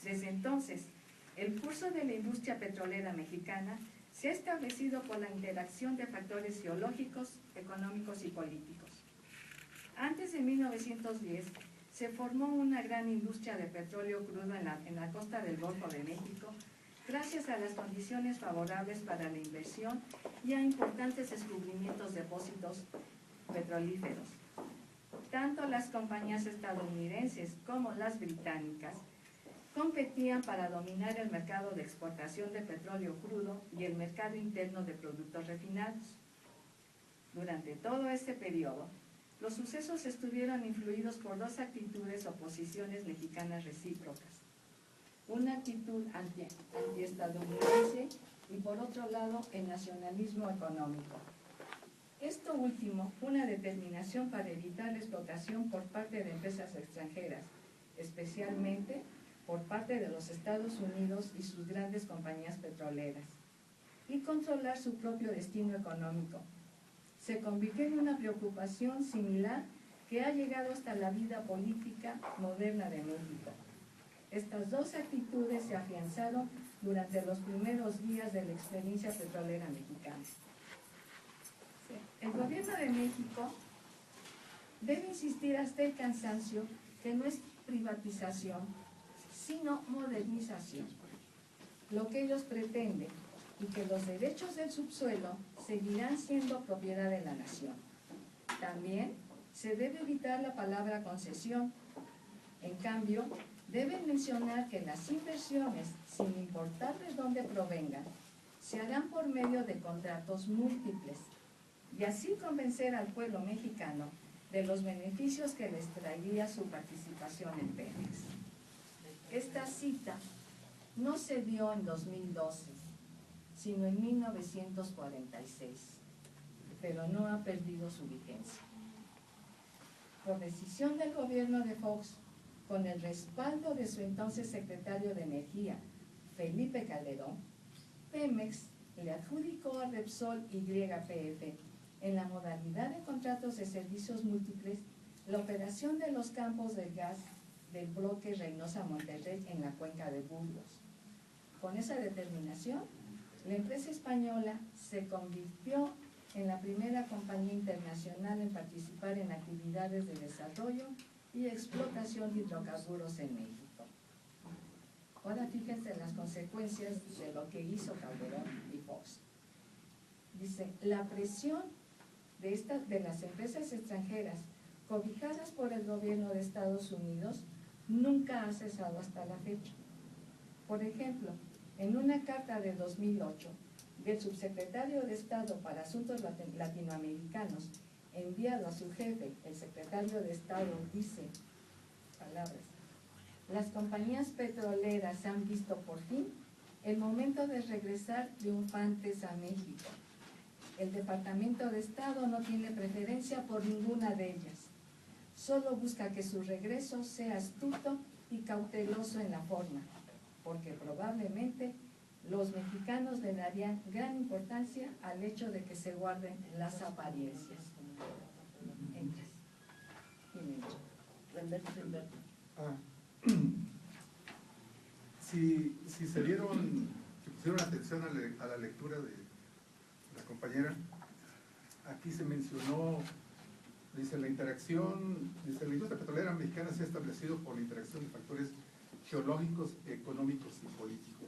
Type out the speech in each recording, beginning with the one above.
Desde entonces, el curso de la industria petrolera mexicana se ha establecido por la interacción de factores geológicos, económicos y políticos. Antes de 1910, se formó una gran industria de petróleo crudo en la costa del Golfo de México, gracias a las condiciones favorables para la inversión y a importantes descubrimientos de depósitos petrolíferos. Tanto las compañías estadounidenses como las británicas competían para dominar el mercado de exportación de petróleo crudo y el mercado interno de productos refinados. Durante todo este periodo, los sucesos estuvieron influidos por dos actitudes o posiciones mexicanas recíprocas. Una actitud antiestadounidense y, por otro lado, el nacionalismo económico. Esto último, una determinación para evitar la explotación por parte de empresas extranjeras, especialmente por parte de los Estados Unidos y sus grandes compañías petroleras, y controlar su propio destino económico. Se convirtió en una preocupación similar que ha llegado hasta la vida política moderna de México. Estas dos actitudes se afianzaron durante los primeros días de la experiencia petrolera mexicana. El gobierno de México debe insistir hasta el cansancio que no es privatización, sino modernización. Lo que ellos pretenden y que los derechos del subsuelo seguirán siendo propiedad de la nación. También se debe evitar la palabra concesión. En cambio, deben mencionar que las inversiones, sin importar de dónde provengan, se harán por medio de contratos múltiples y así convencer al pueblo mexicano de los beneficios que les traería su participación en Pemex. Esta cita no se dio en 2012, sino en 1946, pero no ha perdido su vigencia. Por decisión del gobierno de Fox, con el respaldo de su entonces secretario de Energía, Felipe Calderón, Pemex le adjudicó a Repsol YPF, en la modalidad de contratos de servicios múltiples, la operación de los campos de gas del bloque Reynosa-Monterrey en la cuenca de Burgos. Con esa determinación, la empresa española se convirtió en la primera compañía internacional en participar en actividades de desarrollo y explotación de hidrocarburos en México. Ahora fíjense las consecuencias de lo que hizo Calderón y Fox. Dice, la presión de las empresas extranjeras cobijadas por el gobierno de Estados Unidos nunca ha cesado hasta la fecha. Por ejemplo, en una carta de 2008 del subsecretario de Estado para Asuntos Latinoamericanos enviado a su jefe, el secretario de Estado, dice, palabras, las compañías petroleras han visto por fin el momento de regresar triunfantes a México. El Departamento de Estado no tiene preferencia por ninguna de ellas. Solo busca que su regreso sea astuto y cauteloso en la forma, porque probablemente los mexicanos le darían gran importancia al hecho de que se guarden las apariencias. Entras. Si se pusieron atención a la lectura de la compañera, aquí se mencionó, dice, la industria petrolera mexicana se ha establecido por la interacción de factores geológicos, económicos y políticos.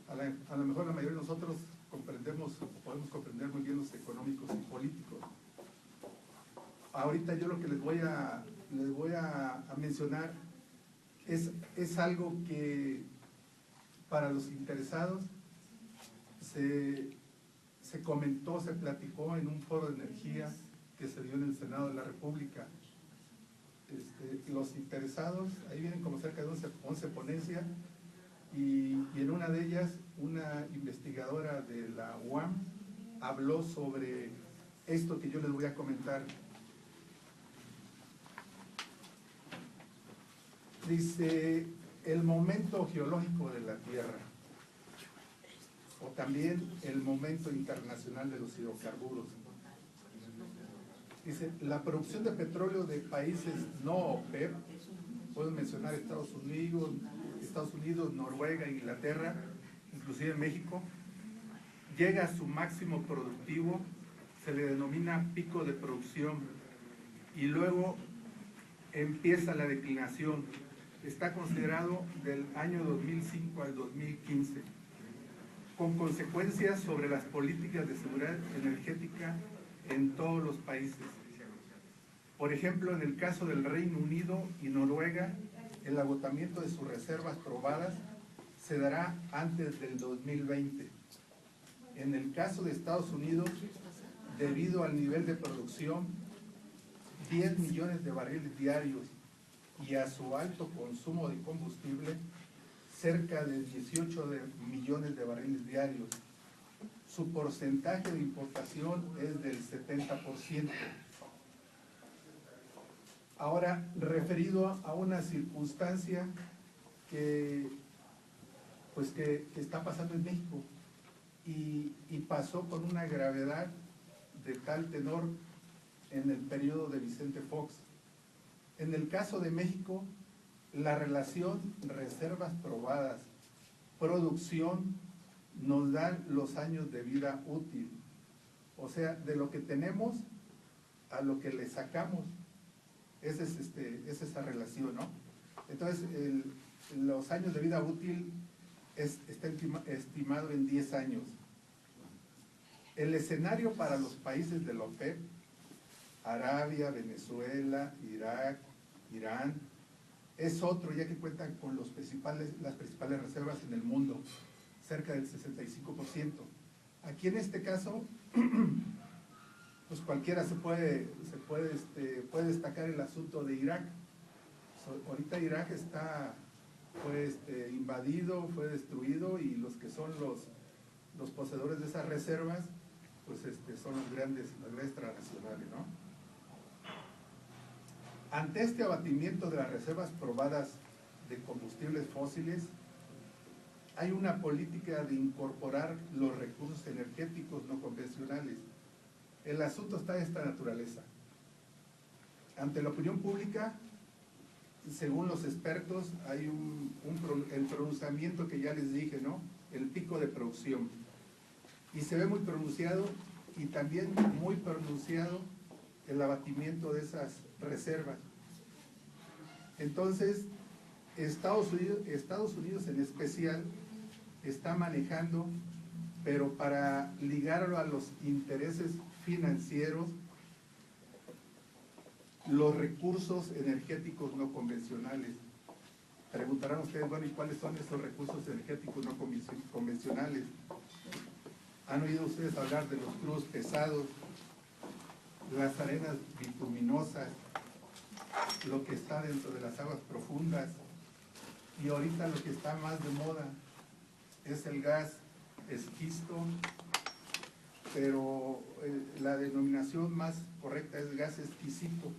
A lo mejor la mayoría de nosotros podemos comprender muy bien los económicos y políticos. Ahorita yo lo que les voy a mencionar es algo que para los interesados se comentó, se platicó en un foro de energía que se dio en el Senado de la República. Los interesados, ahí vienen como cerca de 11 ponencias, y en una de ellas una investigadora de la UAM habló sobre esto que yo les voy a comentar. Dice, el momento geológico de la Tierra, o también el momento internacional de los hidrocarburos. Dice, la producción de petróleo de países no OPEP, pueden mencionar Estados Unidos, Estados Unidos, Noruega, Inglaterra, inclusive México, llega a su máximo productivo, se le denomina pico de producción, y luego empieza la declinación. Está considerado del año 2005 al 2015, con consecuencias sobre las políticas de seguridad energética en todos los países. Por ejemplo, en el caso del Reino Unido y Noruega, el agotamiento de sus reservas probadas se dará antes del 2020. En el caso de Estados Unidos, debido al nivel de producción, 10 millones de barriles diarios, y a su alto consumo de combustible, cerca de 18 millones de barriles diarios. Su porcentaje de importación es del 70%. Ahora, referido a una circunstancia que está pasando en México y pasó con una gravedad de tal tenor en el periodo de Vicente Fox. En el caso de México, la relación reservas probadas, producción, nos dan los años de vida útil. O sea, de lo que tenemos a lo que le sacamos. Esa es esa relación, ¿no? Entonces, los años de vida útil está estimado en 10 años. El escenario para los países de la OPEP, Arabia, Venezuela, Irak, Irán, es otro, ya que cuentan con las principales reservas en el mundo, cerca del 65%. Aquí en este caso, pues cualquiera puede destacar el asunto de Irak. Ahorita Irak fue invadido, fue destruido, y los que son los poseedores de esas reservas, pues son las grandes transnacionales, ¿no? Ante este abatimiento de las reservas probadas de combustibles fósiles, hay una política de incorporar los recursos energéticos no convencionales. El asunto está de esta naturaleza. Ante la opinión pública, según los expertos, hay el pronunciamiento que ya les dije, ¿no? El pico de producción. Y se ve muy pronunciado, y también muy pronunciado el abatimiento de esas reservas. Entonces, Estados Unidos en especial está manejando, pero para ligarlo a los intereses financieros, los recursos energéticos no convencionales. Preguntarán ustedes, bueno, ¿y cuáles son esos recursos energéticos no convencionales? ¿Han oído ustedes hablar de los crudos pesados, las arenas bituminosas, lo que está dentro de las aguas profundas? Y ahorita lo que está más de moda es el gas esquisto, pero la denominación más correcta es gas exquisito.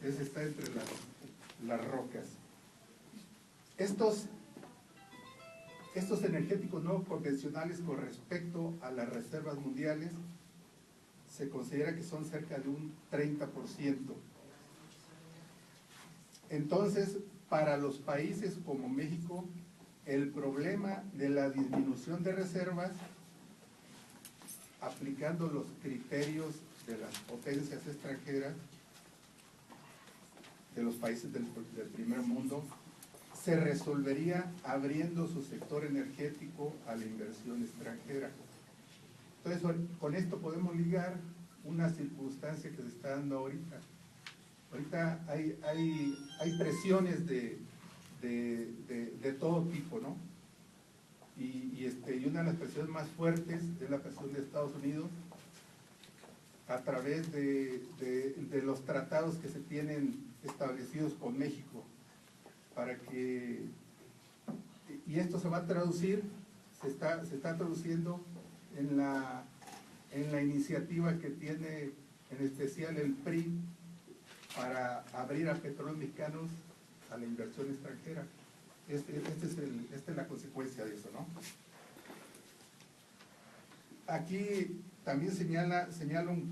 Ese está entre las rocas. Estos energéticos no convencionales, con respecto a las reservas mundiales, se considera que son cerca de un 30%. Entonces, para los países como México, el problema de la disminución de reservas, aplicando los criterios de las potencias extranjeras, de los países del primer mundo, se resolvería abriendo su sector energético a la inversión extranjera. Entonces, con esto podemos ligar una circunstancia que se está dando ahorita. Ahorita hay presiones de todo tipo, ¿no? Y una de las presiones más fuertes es la presión de Estados Unidos, a través de los tratados que se tienen establecidos con México, y esto se va a traducir, se está traduciendo en la iniciativa que tiene en especial el PRI para abrir a petróleos mexicanos a la inversión extranjera. Esta es la consecuencia de eso, ¿no? Aquí también señala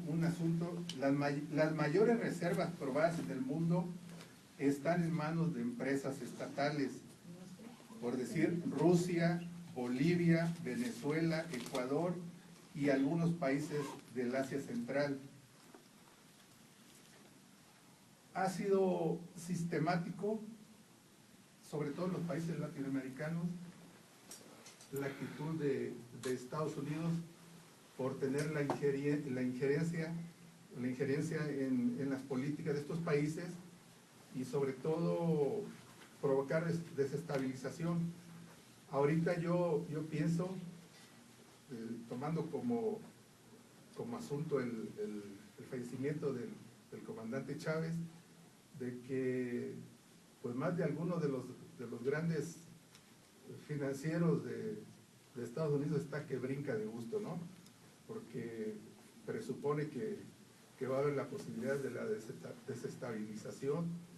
un asunto: las mayores reservas probadas en el mundo están en manos de empresas estatales. por decir Rusia, Bolivia, Venezuela, Ecuador y algunos países del Asia Central. Ha sido sistemático, sobre todo en los países latinoamericanos, la actitud de Estados Unidos por tener la injerencia en las políticas de estos países y sobre todo provocar desestabilización. Ahorita yo pienso, tomando como asunto el fallecimiento del comandante Chávez, de que pues más de algunos de los grandes financieros de Estados Unidos está que brinca de gusto, ¿no? Porque presupone que va a haber la posibilidad de la desestabilización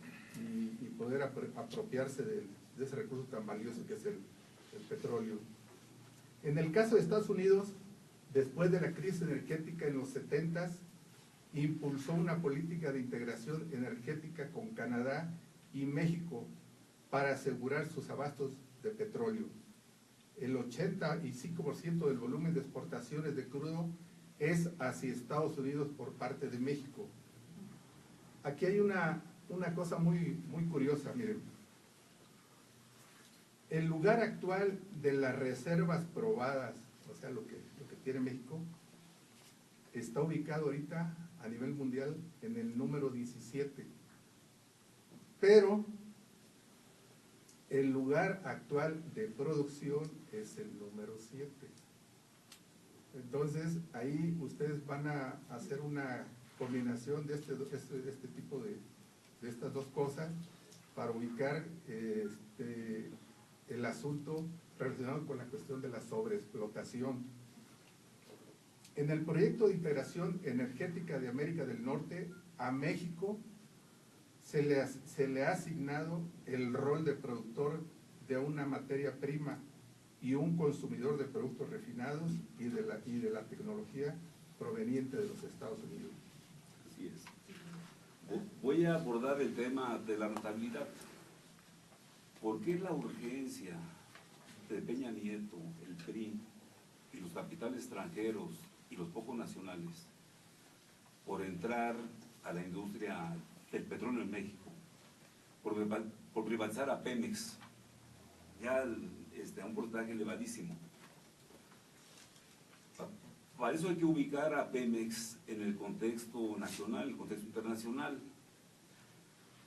y poder apropiarse de ese recurso tan valioso que es el petróleo. En el caso de Estados Unidos, después de la crisis energética en los 70s, impulsó una política de integración energética con Canadá y México para asegurar sus abastos de petróleo. El 85% del volumen de exportaciones de crudo es hacia Estados Unidos por parte de México. Aquí hay una cosa muy curiosa, miren. El lugar actual de las reservas probadas, o sea, lo que tiene México, está ubicado ahorita a nivel mundial en el número 17. Pero el lugar actual de producción es el número 7. Entonces, ahí ustedes van a hacer una combinación de este tipo de estas dos cosas para ubicar el asunto relacionado con la cuestión de la sobreexplotación. En el proyecto de integración energética de América del Norte, a México se le ha asignado el rol de productor de una materia prima y un consumidor de productos refinados y de la tecnología proveniente de los Estados Unidos. Así es. Voy a abordar el tema de la rentabilidad. ¿Por qué la urgencia de Peña Nieto, el PRI y los capitales extranjeros y los pocos nacionales por entrar a la industria del petróleo en México, por privatizar a Pemex, ya a un porcentaje elevadísimo? Para eso hay que ubicar a Pemex en el contexto nacional, el contexto internacional.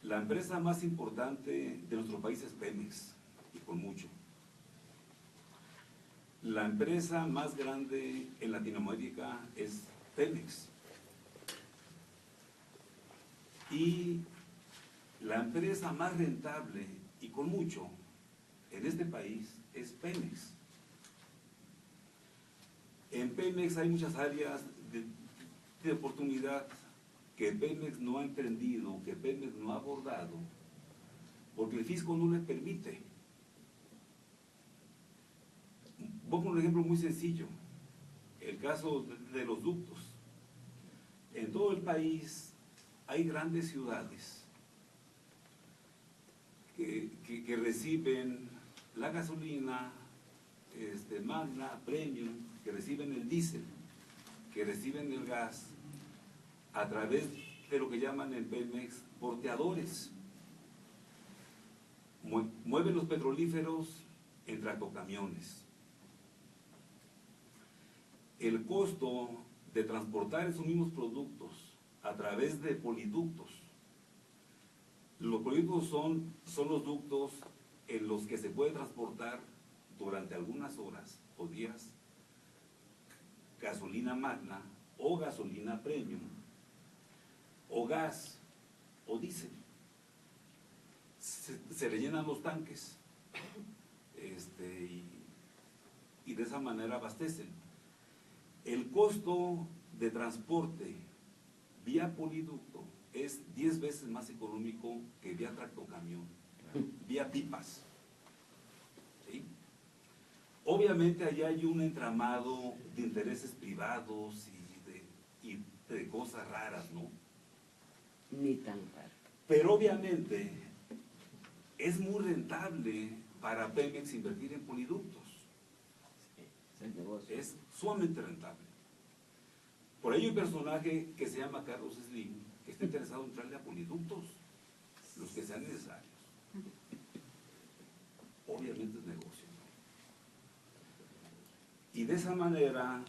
La empresa más importante de nuestro país es Pemex, y con mucho. La empresa más grande en Latinoamérica es Pemex. Y la empresa más rentable, y con mucho, en este país es Pemex. En Pemex hay muchas áreas de oportunidad que Pemex no ha emprendido, que Pemex no ha abordado, porque el fisco no le permite. Voy a poner un ejemplo muy sencillo, el caso de los ductos. En todo el país hay grandes ciudades que reciben la gasolina, Magna, Premium, que reciben el diésel, que reciben el gas, a través de lo que llaman en Pemex porteadores. Mueven los petrolíferos en tractocamiones. El costo de transportar esos mismos productos a través de poliductos. Los poliductos son los ductos en los que se puede transportar durante algunas horas o días gasolina magna o gasolina premium o gas o diésel. Se rellenan los tanques y de esa manera abastecen. El costo de transporte vía poliducto es 10 veces más económico que vía tractocamión, vía pipas. ¿Sí? Obviamente allá hay un entramado de intereses privados y de cosas raras, ¿no? Ni tan raro. Pero obviamente es muy rentable para Pemex invertir en poliductos. Es sumamente rentable. Por ello hay un personaje que se llama Carlos Slim, que está interesado en entrarle a poliductos, los que sean necesarios. Obviamente es negocio. Y de esa manera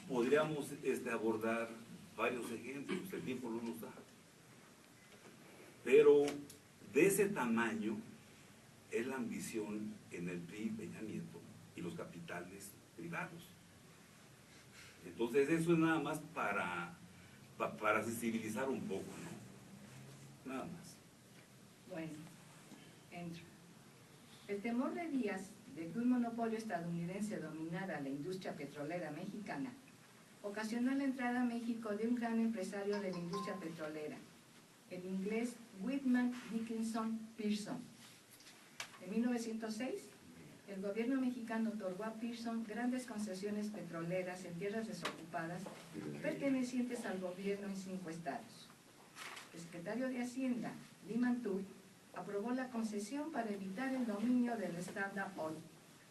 podríamos abordar varios ejemplos, el tiempo no nos da. Pero de ese tamaño es la ambición en el PRI, Peña Nieto y los capitales privados. Entonces eso es nada más para sensibilizar un poco, ¿no? Nada más. Bueno, entro. El temor de Díaz de que un monopolio estadounidense dominara la industria petrolera mexicana ocasionó la entrada a México de un gran empresario de la industria petrolera, el inglés Whitman Dickinson Pearson. En 1906, el gobierno mexicano otorgó a Pearson grandes concesiones petroleras en tierras desocupadas pertenecientes al gobierno en 5 estados. El secretario de Hacienda, Lee Mantoux, aprobó la concesión para evitar el dominio del Standard Oil.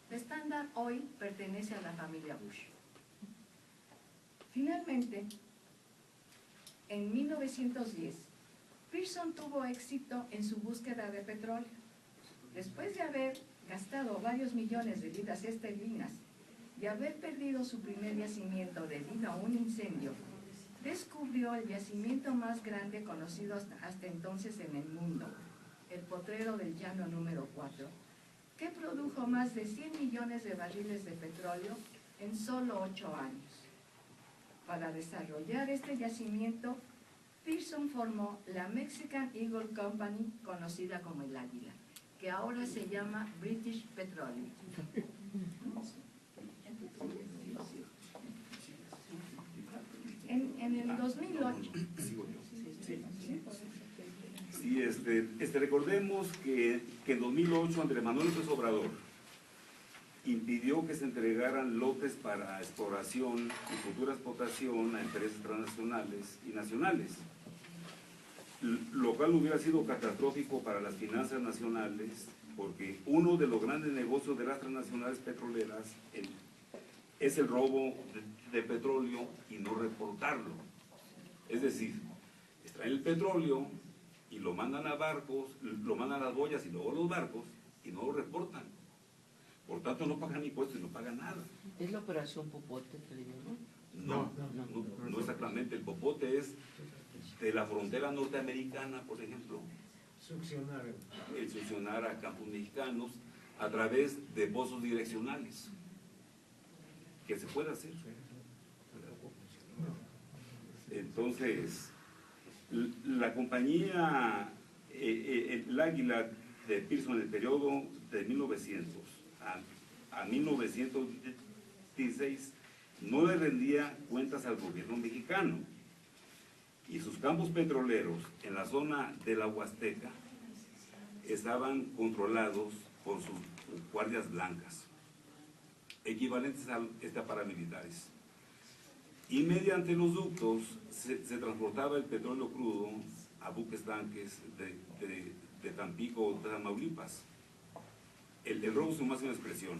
El Standard Oil pertenece a la familia Bush. Finalmente, en 1910, Pearson tuvo éxito en su búsqueda de petróleo. Después de haber gastado varios millones de libras esterlinas y haber perdido su primer yacimiento debido a un incendio, descubrió el yacimiento más grande conocido hasta entonces en el mundo, el Potrero del Llano número 4, que produjo más de 100 millones de barriles de petróleo en solo 8 años. Para desarrollar este yacimiento, Pearson formó la Mexican Eagle Company, conocida como el Águila, que ahora se llama British Petroleum. En el 2008... Sí, recordemos que en 2008 Andrés Manuel López Obrador impidió que se entregaran lotes para exploración y futura explotación a empresas transnacionales y nacionales, lo cual hubiera sido catastrófico para las finanzas nacionales, porque uno de los grandes negocios de las transnacionales petroleras es el robo de petróleo y no reportarlo. Es decir, extraen el petróleo y lo mandan a barcos, lo mandan a las boyas y luego a los barcos y no lo reportan. Por tanto, no pagan impuestos y no pagan nada. ¿Es la operación Popote que le llaman? No exactamente. El Popote es de la frontera norteamericana, por ejemplo. El succionar a campos mexicanos a través de pozos direccionales. Que se puede hacer. Entonces, la compañía, el Águila de Pearson en el periodo de 1900 a 1916 no le rendía cuentas al gobierno mexicano y sus campos petroleros en la zona de la Huasteca estaban controlados por sus guardias blancas, equivalentes a paramilitares. Y mediante los ductos se transportaba el petróleo crudo a buques tanques de Tampico, de Tamaulipas. El robo es su máxima expresión.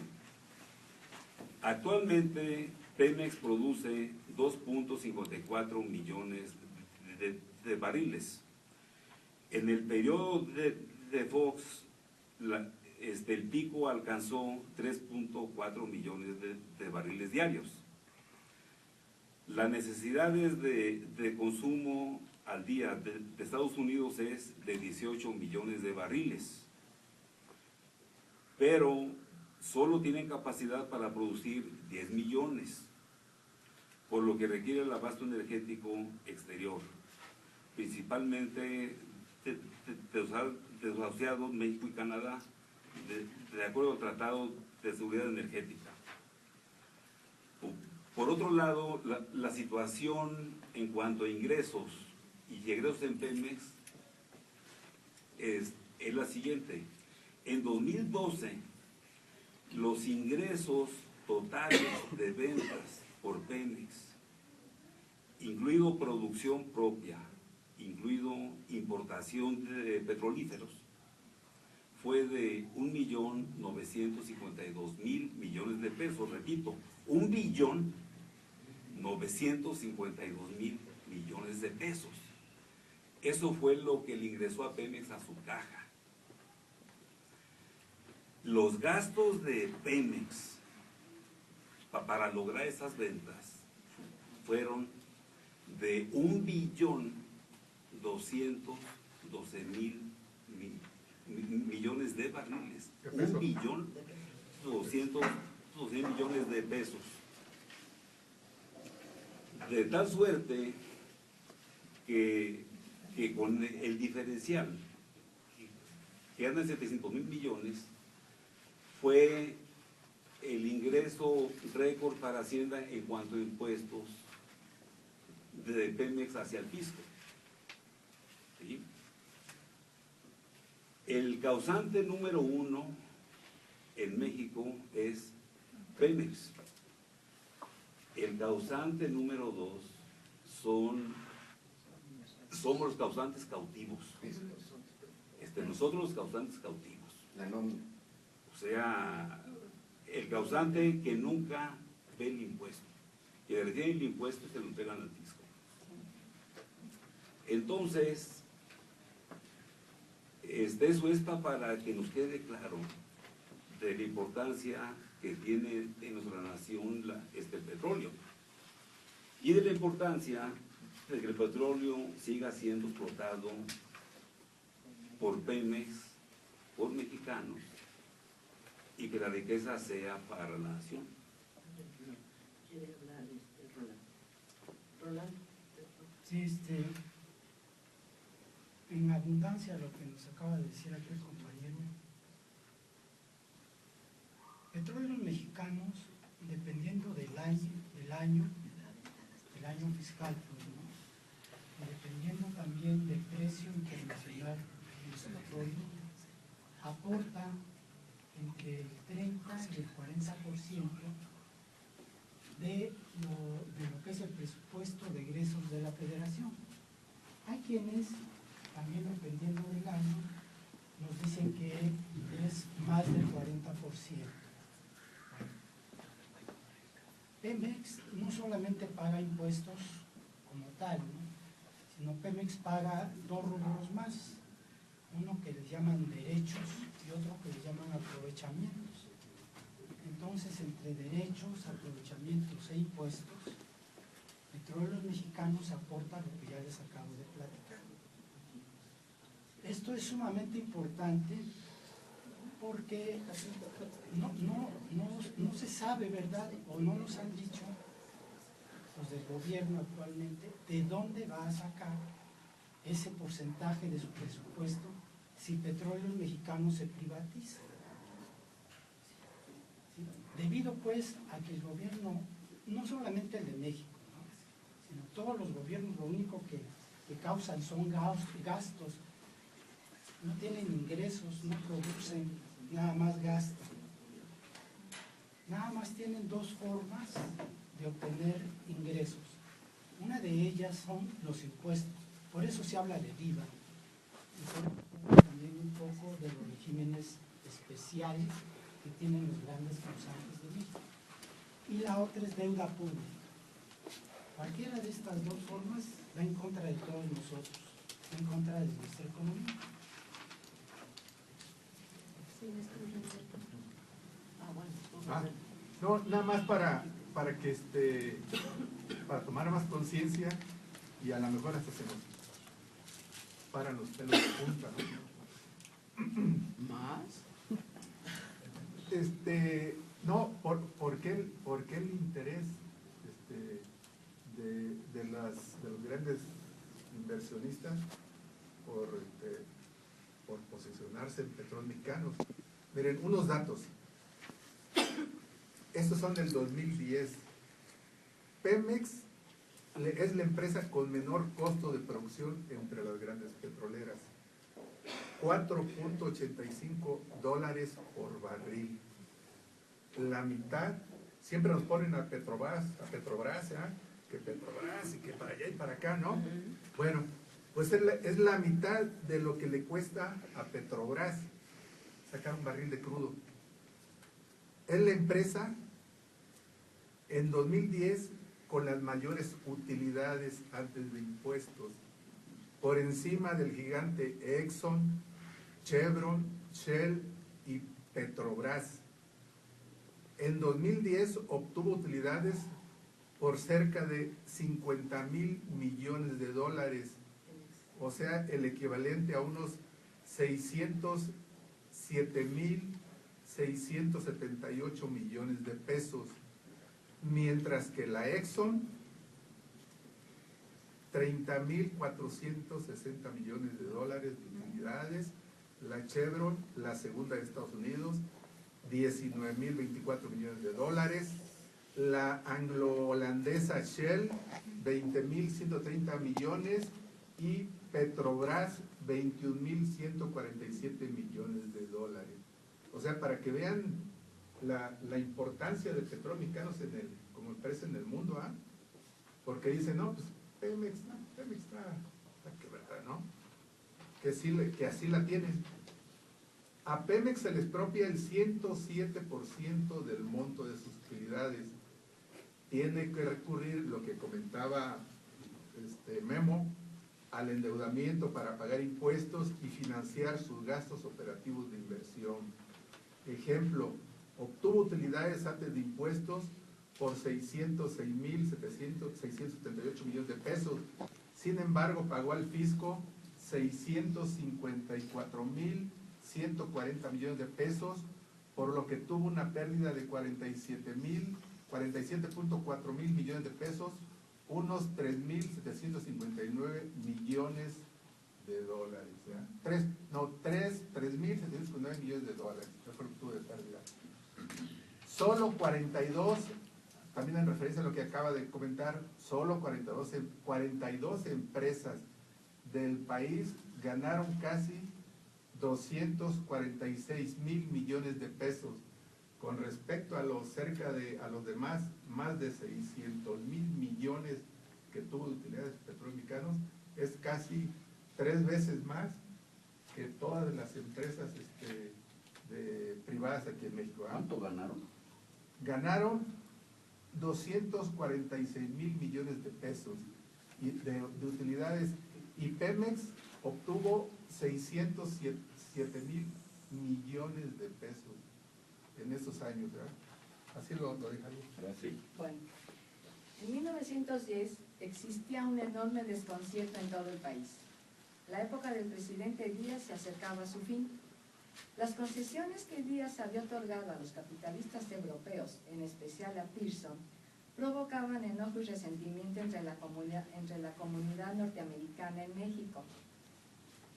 Actualmente Pemex produce 2.54 millones de barriles. En el periodo de Fox, el pico alcanzó 3.4 millones de barriles diarios. Las necesidades de consumo al día de Estados Unidos es de 18 millones de barriles, pero solo tienen capacidad para producir 10 millones, por lo que requiere el abasto energético exterior, principalmente de los asociados México y Canadá, de acuerdo al Tratado de Seguridad Energética. Por otro lado, la situación en cuanto a ingresos y egresos en Pemex es la siguiente. En 2012, los ingresos totales de ventas por Pemex, incluido producción propia, incluido importación de petrolíferos, fue de 1.952.000 millones de pesos, repito, 1.952.000 millones de pesos. Eso fue lo que le ingresó a Pemex a su caja. Los gastos de Pemex para lograr esas ventas fueron de 1.212.000 millones de barriles. ¿Qué peso? 1.212.000 millones de pesos. De tal suerte que con el diferencial, que anda en 700.000 millones, fue el ingreso récord para Hacienda en cuanto a impuestos de Pemex hacia el fisco. ¿Sí? El causante número 1 en México es Pemex. El causante número 2 somos los causantes cautivos. Nosotros los causantes cautivos. La nómina. O sea, el causante que nunca ve el impuesto, que le retiene el impuesto y se lo entregan al fisco. Entonces, eso es para que nos quede claro de la importancia que tiene en nuestra nación el petróleo y de la importancia de que el petróleo siga siendo explotado por Pemex, por mexicanos, y que la riqueza sea para la nación. ¿Quiere hablar Roland? Roland. Sí, en abundancia lo que nos acaba de decir aquí el compañero. Petróleos Mexicanos, dependiendo del año fiscal, pues, ¿no? Y dependiendo también del precio internacional del petróleo, aporta entre el 30 y el 40% de lo que es el presupuesto de egresos de la Federación. Hay quienes, también dependiendo del año, nos dicen que es más del 40%. Pemex no solamente paga impuestos como tal, ¿no? Sino Pemex paga dos rubros más, uno que les llaman derechos y otro que les llaman aprovechamientos. Entonces, entre derechos, aprovechamientos e impuestos, Petróleos Mexicanos aporta lo que ya les acabo de platicar. Esto es sumamente importante porque no se sabe, ¿verdad? O no nos han dicho los del gobierno actualmente de dónde va a sacar ese porcentaje de su presupuesto si Petróleos Mexicanos se privatiza. ¿Sí? Debido pues a que el gobierno, no solamente el de México, ¿no? Sino todos los gobiernos, lo único que causan son gastos, no tienen ingresos, no producen, nada más gastan. Nada más tienen dos formas de obtener ingresos. Una de ellas son los impuestos, por eso se habla de IVA. Y también un poco de los regímenes especiales que tienen los grandes causantes de México. Y la otra es deuda pública. Cualquiera de estas dos formas va en contra de todos nosotros, va en contra de nuestra economía. No, nada más para que para tomar más conciencia y a lo mejor hasta se nos paran los pelos de punta, ¿no? ¿Más? No, ¿por qué el interés de los grandes inversionistas por posicionarse en Petróleos Mexicanos? Miren, unos datos. Estos son del 2010. Pemex es la empresa con menor costo de producción entre las grandes petroleras. $4.85 por barril. La mitad, siempre nos ponen a Petrobras, ¿eh? Que Petrobras y que para allá y para acá, ¿no? Bueno, pues es la mitad de lo que le cuesta a Petrobras. sacar un barril de crudo. Es la empresa en 2010 con las mayores utilidades antes de impuestos, por encima del gigante Exxon, Chevron, Shell y Petrobras. En 2010 obtuvo utilidades por cerca de 50,000 millones de dólares, o sea, el equivalente a unos 607,678 millones de pesos, mientras que la Exxon, 30,460 millones de dólares de utilidades, la Chevron, la segunda de Estados Unidos, 19,024 millones de dólares, la anglo-holandesa Shell, 20,130 millones, y Petrobras, 21,147 millones de dólares. O sea, para que vean la importancia de Petróleos Mexicanos como empresa en el mundo, ¿ah? Porque dicen, no, pues Pemex está quebrada, ¿no? Que así la tienen. A Pemex se les expropia el 107% del monto de sus utilidades. Tiene que recurrir, lo que comentaba Memo, al endeudamiento para pagar impuestos y financiar sus gastos operativos de inversión. Ejemplo, obtuvo utilidades antes de impuestos por 606,678 millones de pesos. Sin embargo, pagó al fisco 654,140 millones de pesos, por lo que tuvo una pérdida de 47,4 mil millones de pesos, unos 3,759 millones de dólares. 3,759 millones de dólares. Eso fue lo que tuvo de pérdida. Solo 42, también en referencia a lo que acaba de comentar, solo 42 empresas del país ganaron casi 246,000 millones de pesos, con respecto a los demás, más de 600,000 millones que tuvo de utilidades Petróleos Mexicanos, es casi 3 veces más que todas las empresas privadas aquí en México. ¿Cuánto ganaron? Ganaron 246,000 millones de pesos de utilidades, y Pemex obtuvo 607,000 millones de pesos en esos años, ¿verdad? Así lo dejaría. Gracias. Bueno, en 1910 existía un enorme desconcierto en todo el país. La época del presidente Díaz se acercaba a su fin. Las concesiones que Díaz había otorgado a los capitalistas europeos, en especial a Pearson, provocaban enojo y resentimiento entre la comunidad norteamericana en México.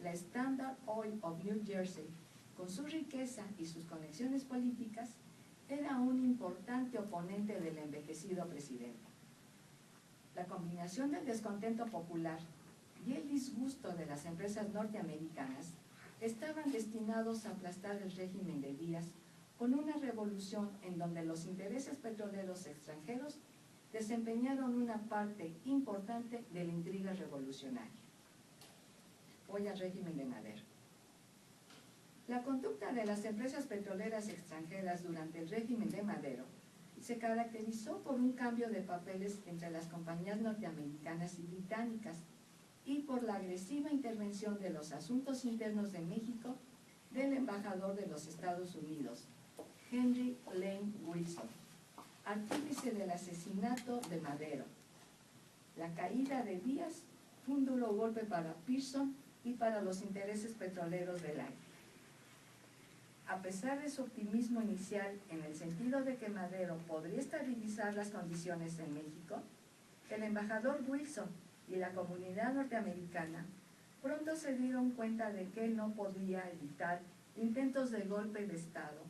La Standard Oil of New Jersey, con su riqueza y sus conexiones políticas, era un importante oponente del envejecido presidente. La combinación del descontento popular y el disgusto de las empresas norteamericanas estaban destinados a aplastar el régimen de Díaz con una revolución en donde los intereses petroleros extranjeros desempeñaron una parte importante de la intriga revolucionaria. Voy al régimen de Madero. La conducta de las empresas petroleras extranjeras durante el régimen de Madero se caracterizó por un cambio de papeles entre las compañías norteamericanas y británicas y por la agresiva intervención de los asuntos internos de México del embajador de los Estados Unidos, Henry Lane Wilson, artífice del asesinato de Madero. La caída de Díaz fue un duro golpe para Pearson y para los intereses petroleros del año. A pesar de su optimismo inicial en el sentido de que Madero podría estabilizar las condiciones en México, el embajador Wilson y la comunidad norteamericana pronto se dieron cuenta de que él no podía evitar intentos de golpe de Estado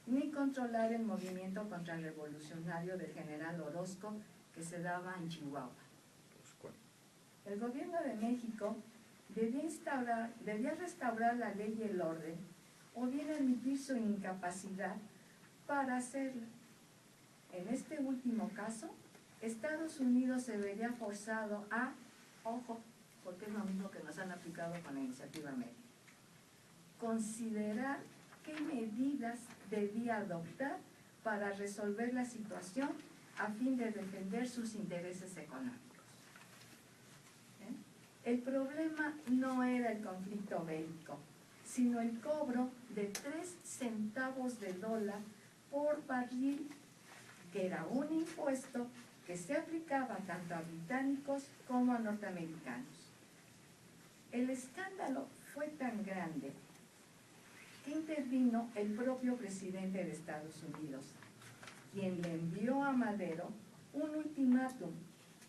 ni controlar el movimiento contrarrevolucionario del general Orozco que se daba en Chihuahua. El gobierno de México debía restaurar la ley y el orden, o bien admitir su incapacidad para hacerlo. En este último caso, Estados Unidos se vería forzado a, ojo, porque es lo mismo que nos han aplicado con la iniciativa Mérida, considerar qué medidas debía adoptar para resolver la situación a fin de defender sus intereses económicos. El problema no era el conflicto bélico, sino el cobro de 3 centavos de dólar por barril, que era un impuesto que se aplicaba tanto a británicos como a norteamericanos. El escándalo fue tan grande que intervino el propio presidente de Estados Unidos, quien le envió a Madero un ultimátum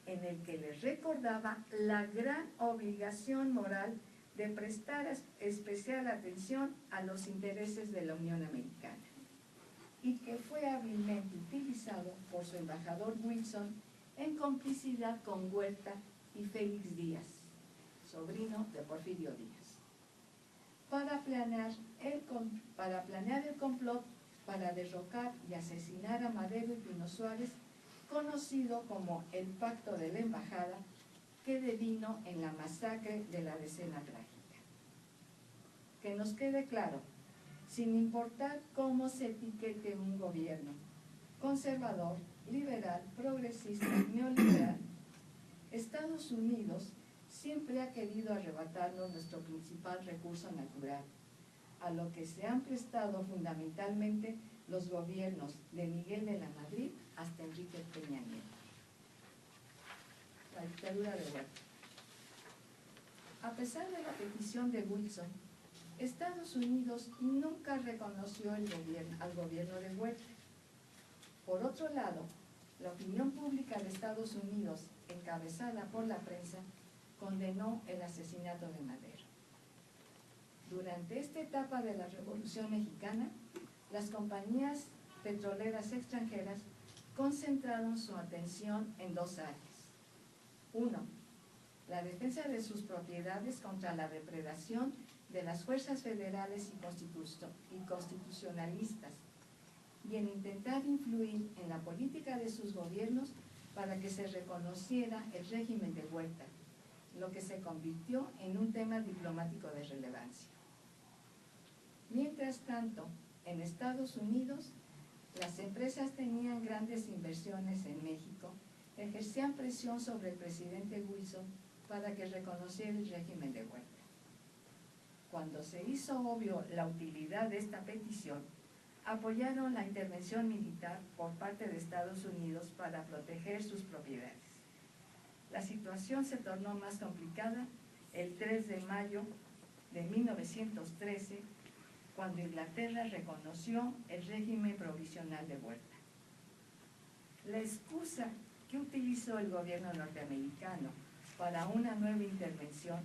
en el que le recordaba la gran obligación moral de prestar especial atención a los intereses de la Unión Americana, y que fue hábilmente utilizado por su embajador Wilson en complicidad con Huerta y Félix Díaz, sobrino de Porfirio Díaz, para planear el complot para derrocar y asesinar a Madero y Pino Suárez, conocido como el Pacto de la Embajada, que devino en la masacre de la Decena Trágica. Que nos quede claro, sin importar cómo se etiquete un gobierno, conservador, liberal, progresista, neoliberal, Estados Unidos siempre ha querido arrebatarnos nuestro principal recurso natural, a lo que se han prestado fundamentalmente los gobiernos de Miguel de la Madrid hasta Enrique Peña Nieto. La dictadura de Huerta. A pesar de la petición de Wilson, Estados Unidos nunca reconoció al gobierno de Huerta. Por otro lado, la opinión pública de Estados Unidos, encabezada por la prensa, condenó el asesinato de Madero. Durante esta etapa de la Revolución Mexicana, las compañías petroleras extranjeras concentraron su atención en 2 áreas. 1. La defensa de sus propiedades contra la depredación de las fuerzas federales y constitucionalistas, y en intentar influir en la política de sus gobiernos para que se reconociera el régimen de Huerta, lo que se convirtió en un tema diplomático de relevancia. Mientras tanto, en Estados Unidos, las empresas tenían grandes inversiones en México, ejercían presión sobre el presidente Wilson para que reconociera el régimen de Huerta. Cuando se hizo obvio la utilidad de esta petición, apoyaron la intervención militar por parte de Estados Unidos para proteger sus propiedades. La situación se tornó más complicada el 3 de mayo de 1913, cuando Inglaterra reconoció el régimen provisional de Huerta. La excusa que utilizó el gobierno norteamericano para una nueva intervención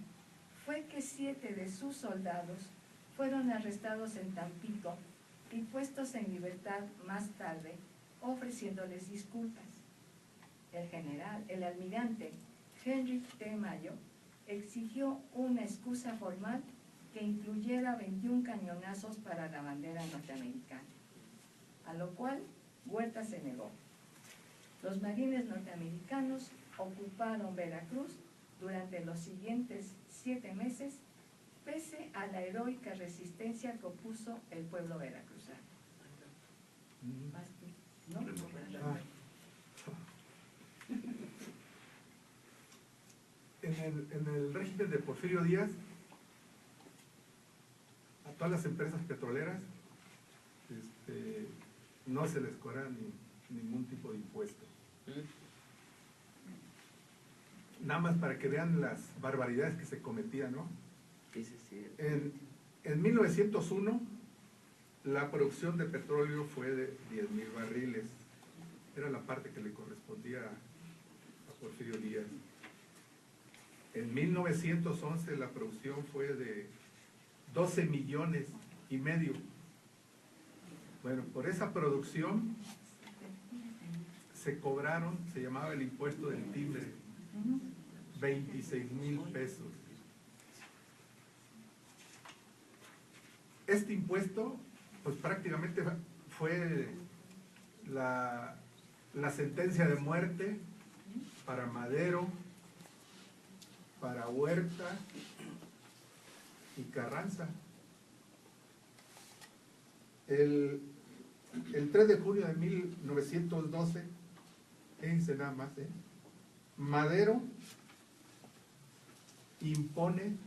fue que 7 de sus soldados fueron arrestados en Tampico y puestos en libertad más tarde, ofreciéndoles disculpas. El almirante Henry T. Mayo exigió una excusa formal que incluyera 21 cañonazos para la bandera norteamericana, a lo cual Huerta se negó. Los marines norteamericanos ocuparon Veracruz durante los siguientes 7 meses, pese a la heroica resistencia que opuso el pueblo veracruzano. ¿No? En el régimen de Porfirio Díaz, a todas las empresas petroleras no se les cobra ningún tipo de impuesto. Nada más para que vean las barbaridades que se cometían, ¿no? Sí, sí, sí. En 1901, la producción de petróleo fue de 10,000 barriles. Era la parte que le correspondía a Porfirio Díaz. En 1911 la producción fue de 12,5 millones. Bueno, por esa producción se cobraron, se llamaba el impuesto del timbre, 26,000 pesos. Este impuesto, pues prácticamente fue la sentencia de muerte para Madero, para Huerta y Carranza. El 3 de junio de 1912, fíjense nada más, Madero impone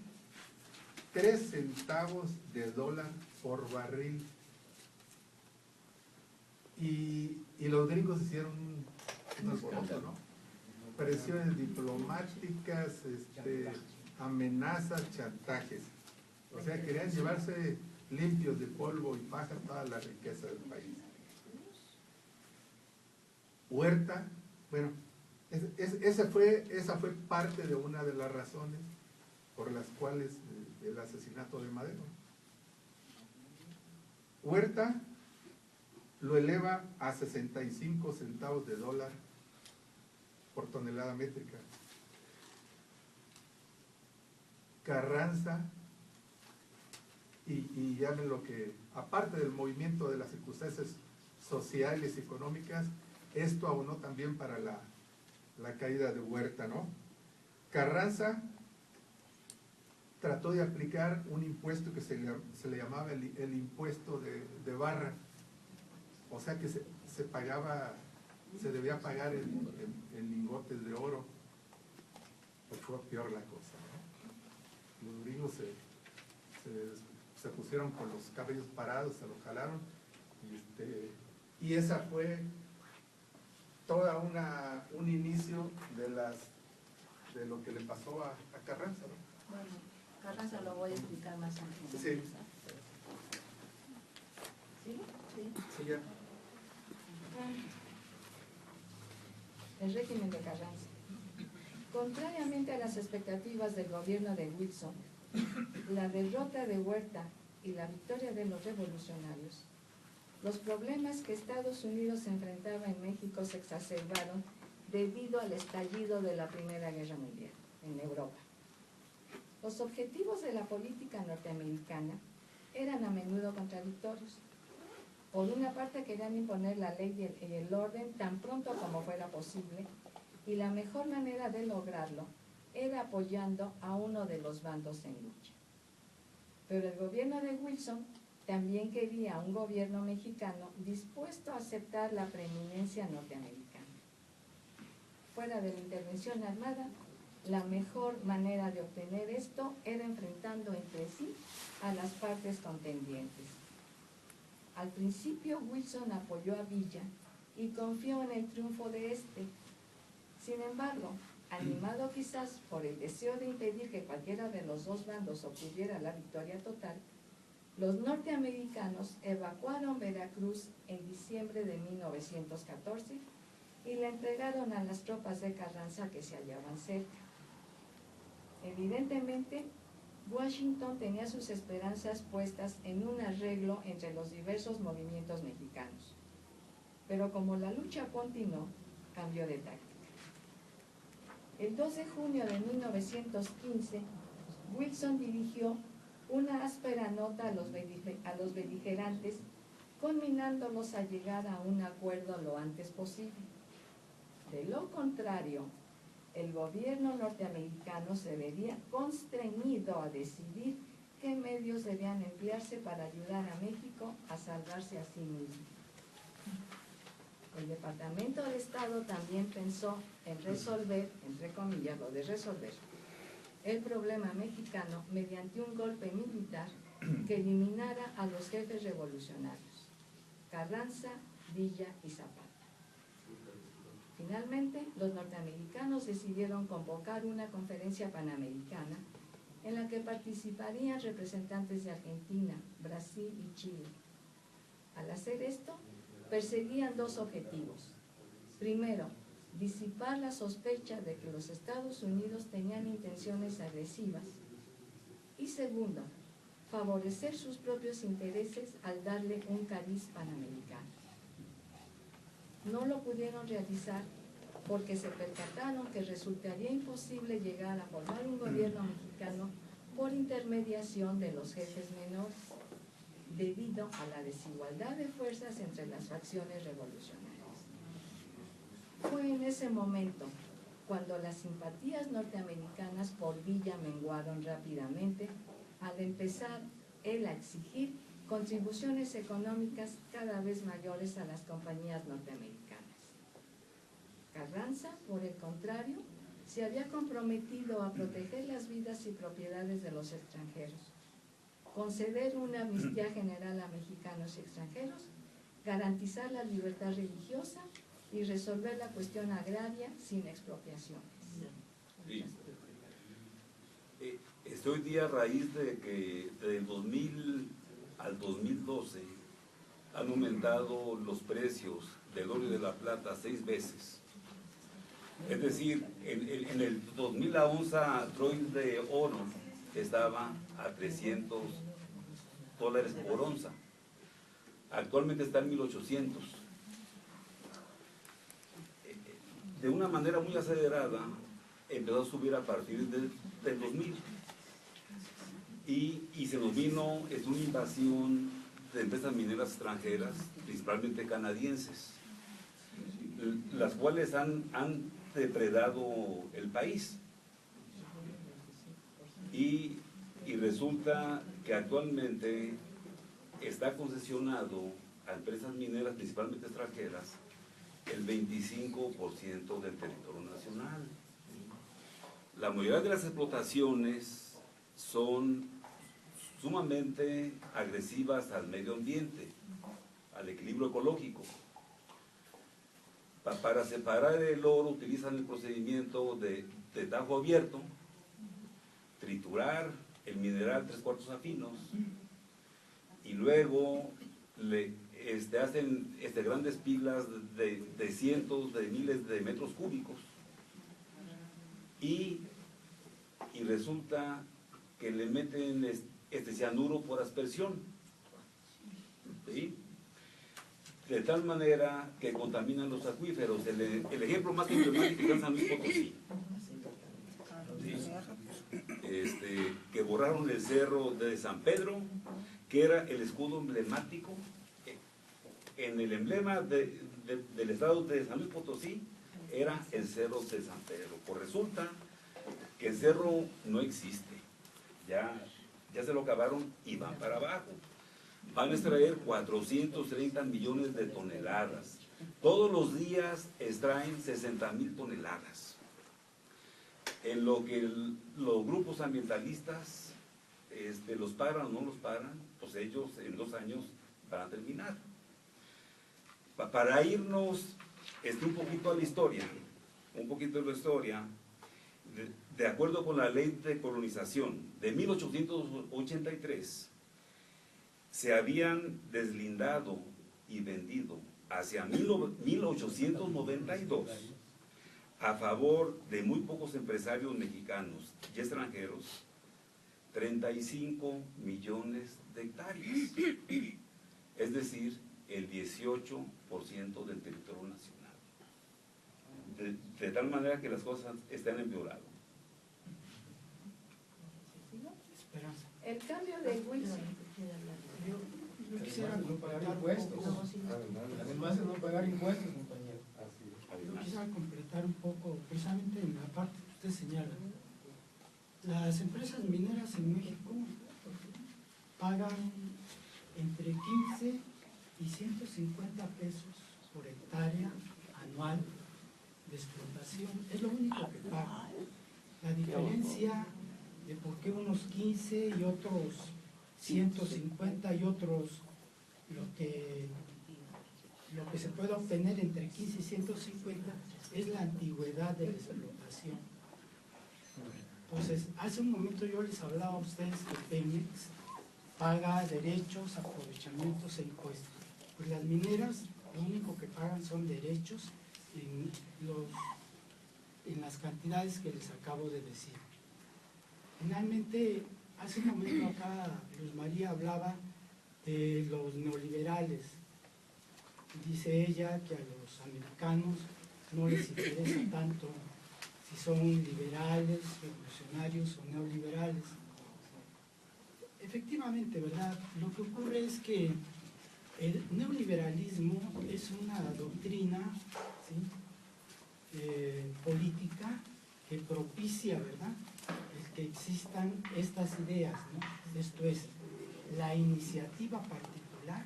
3 centavos de dólar por barril. Y los gringos hicieron un alboroto, ¿no? Presiones diplomáticas, amenazas, chantajes. O sea, querían llevarse limpios de polvo y paja toda la riqueza del país. Huerta, bueno, esa fue parte de una de las razones por las cuales el asesinato de Madero. Huerta lo eleva a 65 centavos de dólar por tonelada métrica. Carranza, y llamen lo que, aparte del movimiento de las circunstancias sociales y económicas, esto abonó también para la caída de Huerta, ¿no? Carranza trató de aplicar un impuesto que se le llamaba el impuesto de barra, o sea que se debía pagar en lingotes de oro. Pues fue peor la cosa, ¿no? Los gringos se pusieron con los cabellos parados, se lo jalaron, y esa fue toda un inicio de lo que le pasó a Carranza, ¿no? Bueno, Carranza lo voy a explicar más adelante. Sí. ¿Sí? Sí. Sí, ya. El régimen de Carranza. Contrariamente a las expectativas del gobierno de Wilson, la derrota de Huerta y la victoria de los revolucionarios, los problemas que Estados Unidos enfrentaba en México se exacerbaron debido al estallido de la Primera Guerra Mundial en Europa. Los objetivos de la política norteamericana eran a menudo contradictorios. Por una parte querían imponer la ley y el orden tan pronto como fuera posible, y la mejor manera de lograrlo era apoyando a uno de los bandos en lucha. Pero el gobierno de Wilson también quería un gobierno mexicano dispuesto a aceptar la preeminencia norteamericana. Fuera de la intervención armada, la mejor manera de obtener esto era enfrentando entre sí a las partes contendientes. Al principio Wilson apoyó a Villa y confió en el triunfo de este. Sin embargo, animado quizás por el deseo de impedir que cualquiera de los dos bandos obtuviera la victoria total, los norteamericanos evacuaron Veracruz en diciembre de 1914 y la entregaron a las tropas de Carranza que se hallaban cerca. Evidentemente, Washington tenía sus esperanzas puestas en un arreglo entre los diversos movimientos mexicanos. Pero como la lucha continuó, cambió de táctica. El 2 de junio de 1915, Wilson dirigió una áspera nota a los beligerantes, conminándolos a llegar a un acuerdo lo antes posible. De lo contrario, el gobierno norteamericano se vería constreñido a decidir qué medios debían emplearse para ayudar a México a salvarse a sí mismo. El Departamento de Estado también pensó en resolver, entre comillas, lo de resolver el problema mexicano mediante un golpe militar que eliminara a los jefes revolucionarios, Carranza, Villa y Zapata. Finalmente, los norteamericanos decidieron convocar una conferencia panamericana en la que participarían representantes de Argentina, Brasil y Chile. Al hacer esto, perseguían dos objetivos. Primero, disipar la sospecha de que los Estados Unidos tenían intenciones agresivas. Y segundo, favorecer sus propios intereses al darle un cariz panamericano. No lo pudieron realizar porque se percataron que resultaría imposible llegar a formar un gobierno mexicano por intermediación de los jefes menores, debido a la desigualdad de fuerzas entre las facciones revolucionarias. Fue en ese momento cuando las simpatías norteamericanas por Villa menguaron rápidamente, al empezar él a exigir contribuciones económicas cada vez mayores a las compañías norteamericanas. Carranza, por el contrario, se había comprometido a proteger las vidas y propiedades de los extranjeros, conceder una amnistía general a mexicanos y extranjeros, garantizar la libertad religiosa y resolver la cuestión agraria sin expropiaciones. Sí. Hoy día, a raíz de que del 2000 al 2012 han aumentado los precios del oro y de la plata 6 veces. Es decir, en el 2000 la onza troy de oro estaba a $300 por onza. Actualmente está en 1800. De una manera muy acelerada empezó a subir a partir del 2000. Y se nos vino una invasión de empresas mineras extranjeras, principalmente canadienses, las cuales han depredado el país. Y resulta que actualmente está concesionado a empresas mineras, principalmente extranjeras, el 25% del territorio nacional. La mayoría de las explotaciones son sumamente agresivas al medio ambiente, al equilibrio ecológico. Para separar el oro utilizan el procedimiento de tajo abierto, triturar el mineral 3/4 afinos y luego hacen grandes pilas de cientos de miles de metros cúbicos y resulta que le meten cianuro por aspersión, ¿sí? De tal manera que contaminan los acuíferos. El ejemplo más emblemático es San Luis Potosí, ¿sí? Que borraron el cerro de San Pedro, que era el escudo emblemático. En el emblema del estado de San Luis Potosí era el cerro de San Pedro. Pues resulta que el cerro no existe, ya se lo acabaron y van para abajo. Van a extraer 430 millones de toneladas. Todos los días extraen 60,000 toneladas. En lo que los grupos ambientalistas los paran o no los paran, pues ellos en 2 años van a terminar. Para irnos un poquito a la historia, de acuerdo con la ley de colonización de 1883, se habían deslindado y vendido hacia 1892 a favor de muy pocos empresarios mexicanos y extranjeros 35 millones de hectáreas, es decir, el 18% del territorio nacional. De tal manera que las cosas están empeorando. Esperanza. El cambio de Wilson. Yo quisiera No pagar completar un impuestos. poco, Además de no pagar impuestos, compañero. yo quisiera completar un poco, precisamente en la parte que usted señala. Las empresas mineras en México pagan entre 15 y 150 pesos por hectárea anual de explotación. Es lo único que pagan. La diferencia de por qué unos 15 y otros 150 y otros lo que se puede obtener entre 15 y 150 es la antigüedad de la explotación. Entonces, hace un momento yo les hablaba a ustedes que Pemex paga derechos, aprovechamientos e impuestos. Pues las mineras lo único que pagan son derechos en las cantidades que les acabo de decir. Finalmente, hace un momento acá Luz María hablaba de los neoliberales. Dice ella que a los americanos no les interesa tanto si son liberales, revolucionarios o neoliberales. Efectivamente, ¿verdad? Lo que ocurre es que el neoliberalismo es una doctrina, ¿sí? Política que propicia, ¿verdad?, el que existan estas ideas, ¿no? Esto es, la iniciativa particular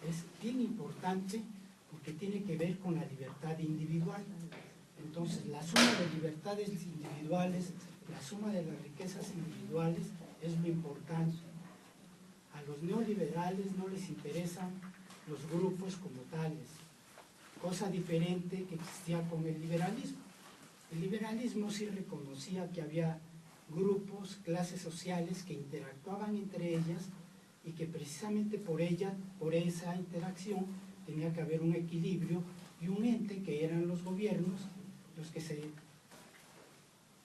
es bien importante porque tiene que ver con la libertad individual. Entonces, la suma de libertades individuales, la suma de las riquezas individuales es lo importante. A los neoliberales no les interesan los grupos como tales, cosa diferente que existía con el liberalismo. El liberalismo sí reconocía que había grupos, clases sociales que interactuaban entre ellas y que precisamente por esa interacción tenía que haber un equilibrio y un ente que eran los gobiernos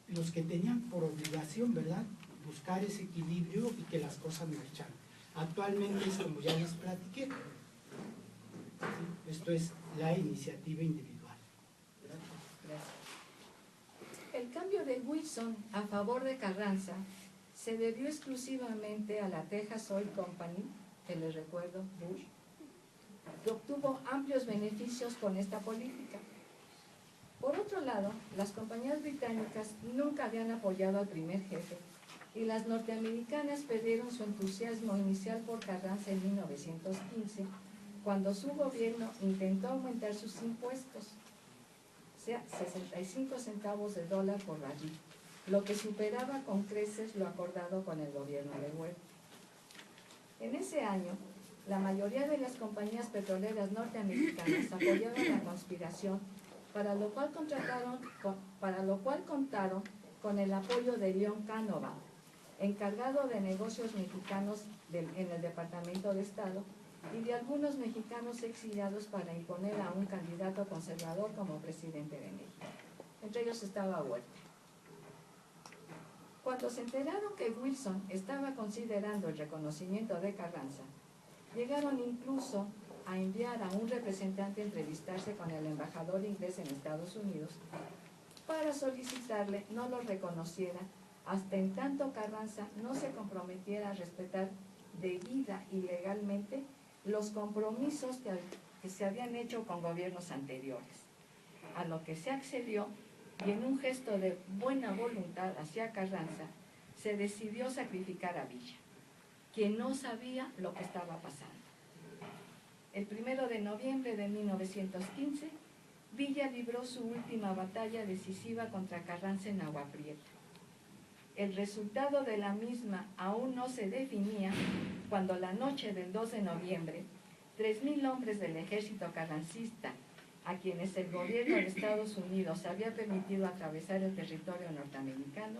los que tenían por obligación, ¿verdad?, buscar ese equilibrio y que las cosas marcharan. Actualmente es como ya les platiqué. Esto es la iniciativa individual. Gracias. El cambio de Wilson a favor de Carranza se debió exclusivamente a la Texas Oil Company, que les recuerdo, Bush, que obtuvo amplios beneficios con esta política. Por otro lado, las compañías británicas nunca habían apoyado al primer jefe y las norteamericanas perdieron su entusiasmo inicial por Carranza en 1915, cuando su gobierno intentó aumentar sus impuestos, o sea, 65 centavos de dólar por barril, lo que superaba con creces lo acordado con el gobierno de Huerta. En ese año, la mayoría de las compañías petroleras norteamericanas apoyaban la conspiración, para lo cual contaron con el apoyo de Leon Canova, encargado de negocios mexicanos en el Departamento de Estado, y de algunos mexicanos exiliados para imponer a un candidato conservador como presidente de México. Entre ellos estaba Huerta. Cuando se enteraron que Wilson estaba considerando el reconocimiento de Carranza, llegaron incluso a enviar a un representante a entrevistarse con el embajador inglés en Estados Unidos para solicitarle no lo reconociera hasta en tanto Carranza no se comprometiera a respetar debida y legalmente los compromisos que se habían hecho con gobiernos anteriores, a lo que se accedió, y en un gesto de buena voluntad hacia Carranza se decidió sacrificar a Villa, quien no sabía lo que estaba pasando. El 1 de noviembre de 1915, Villa libró su última batalla decisiva contra Carranza en Agua Prieta. El resultado de la misma aún no se definía cuando la noche del 2 de noviembre, 3,000 hombres del ejército carrancista, a quienes el gobierno de Estados Unidos había permitido atravesar el territorio norteamericano,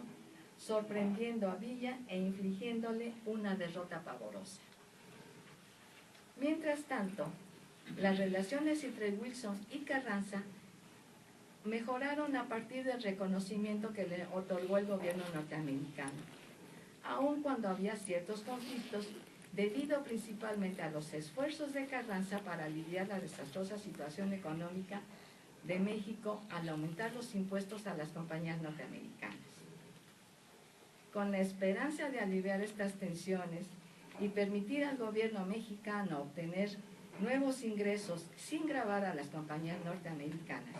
sorprendiendo a Villa e infligiéndole una derrota pavorosa. Mientras tanto, las relaciones entre Wilson y Carranza mejoraron a partir del reconocimiento que le otorgó el gobierno norteamericano, aun cuando había ciertos conflictos debido principalmente a los esfuerzos de Carranza para aliviar la desastrosa situación económica de México al aumentar los impuestos a las compañías norteamericanas. Con la esperanza de aliviar estas tensiones y permitir al gobierno mexicano obtener nuevos ingresos sin gravar a las compañías norteamericanas,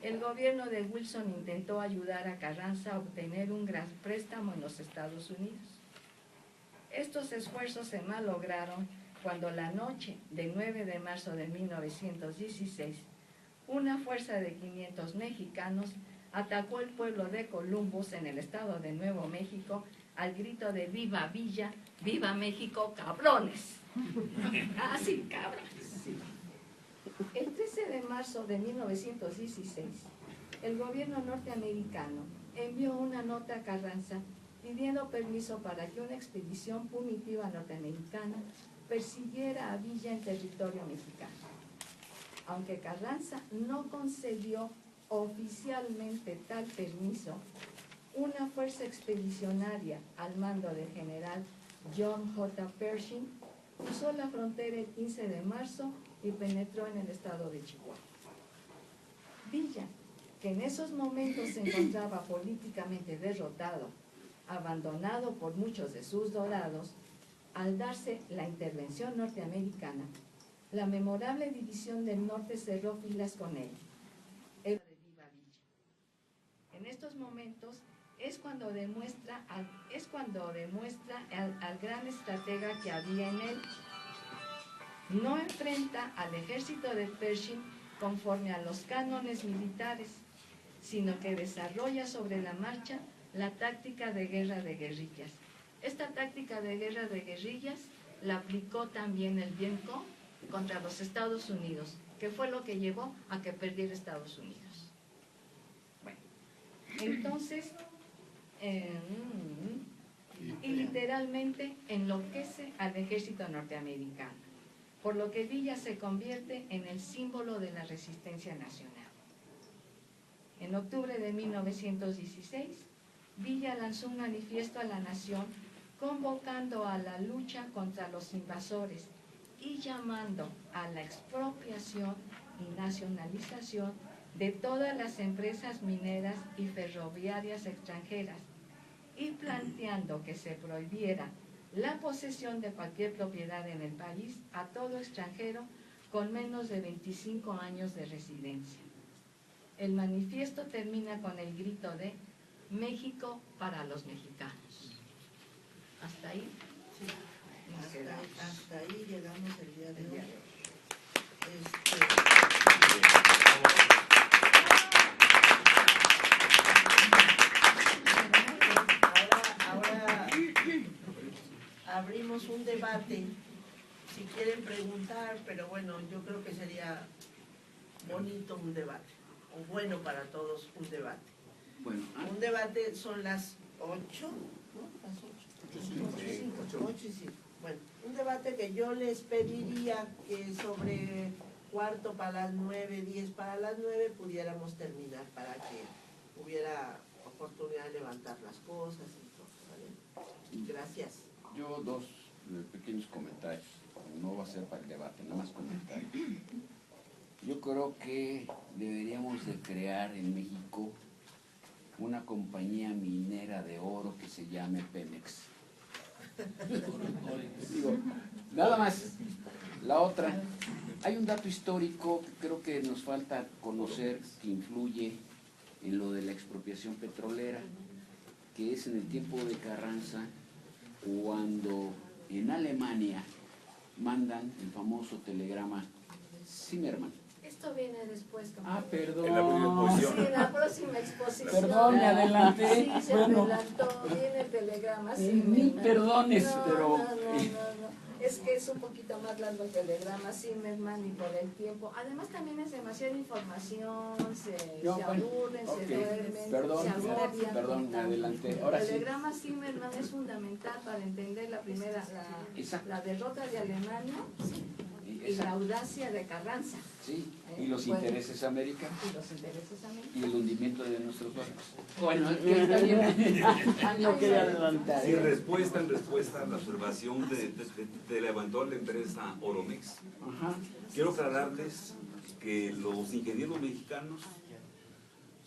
el gobierno de Wilson intentó ayudar a Carranza a obtener un gran préstamo en los Estados Unidos. Estos esfuerzos se malograron cuando la noche del 9 de marzo de 1916, una fuerza de 500 mexicanos atacó el pueblo de Columbus en el estado de Nuevo México al grito de ¡Viva Villa! ¡Viva México, cabrones! ¡Así, cabrones! Sí. El 13 de marzo de 1916, el gobierno norteamericano envió una nota a Carranza pidiendo permiso para que una expedición punitiva norteamericana persiguiera a Villa en territorio mexicano. Aunque Carranza no concedió oficialmente tal permiso, una fuerza expedicionaria al mando del general John J. Pershing cruzó la frontera el 15 de marzo y penetró en el estado de Chihuahua. Villa, que en esos momentos se encontraba políticamente derrotado, abandonado por muchos de sus dorados, al darse la intervención norteamericana, la memorable división del norte cerró filas con él. En estos momentos, es cuando demuestra al gran estratega que había en él. No enfrenta al ejército de Pershing conforme a los cánones militares, sino que desarrolla sobre la marcha la táctica de guerra de guerrillas. Esta táctica de guerra de guerrillas la aplicó también el Vietcong contra los Estados Unidos, que fue lo que llevó a que perdiera Estados Unidos. Bueno, entonces, y literalmente enloquece al ejército norteamericano, por lo que Villa se convierte en el símbolo de la resistencia nacional. En octubre de 1916, Villa lanzó un manifiesto a la nación convocando a la lucha contra los invasores y llamando a la expropiación y nacionalización de todas las empresas mineras y ferroviarias extranjeras, y planteando que se prohibiera la posesión de cualquier propiedad en el país a todo extranjero con menos de 25 años de residencia. El manifiesto termina con el grito de México para los mexicanos. ¿Hasta ahí? Sí, Nos quedamos. hasta ahí llegamos el día de hoy. Ahora abrimos un debate, si quieren preguntar, pero bueno, yo creo que sería bonito un debate, o bueno para todos un debate. Bueno, Un debate son las 8, ¿no? Las 8 y 5. Bueno, un debate que yo les pediría que sobre cuarto para las 9, 10 para las 9 pudiéramos terminar para que hubiera oportunidad de levantar las cosas y todo, ¿vale? Gracias. Yo dos pequeños comentarios, no va a ser para el debate, nada más comentarios. Yo creo que deberíamos de crear en México una compañía minera de oro que se llame Pemex. Digo, nada más. La otra, hay un dato histórico que creo que nos falta conocer que influye en lo de la expropiación petrolera, que es en el tiempo de Carranza, cuando en Alemania mandan el famoso telegrama Zimmermann. Esto viene después. Ah, perdón. en la primera exposición. Sí, en la próxima exposición. Perdón, me adelanté. Sí, se Bueno. adelantó, viene el telegrama. Sí, Mil perdones, no, pero... No. Es que es un poquito más largo el telegrama Zimmermann y por el tiempo. Además también es demasiada información, se aburren, ok, se duermen, perdón, se agobian. perdón, me adelanté. Ahora El sí. telegrama Zimmermann es fundamental para entender la primera, la derrota de Alemania y la audacia de Carranza. Sí, y los Bueno. intereses americanos. Y los intereses americanos. Y el hundimiento de nuestros barcos. Bueno, está bien. No quería adelantar. Sí, respuesta en respuesta a la observación de la eventual empresa Oromex. Ajá. Quiero aclararles que los ingenieros mexicanos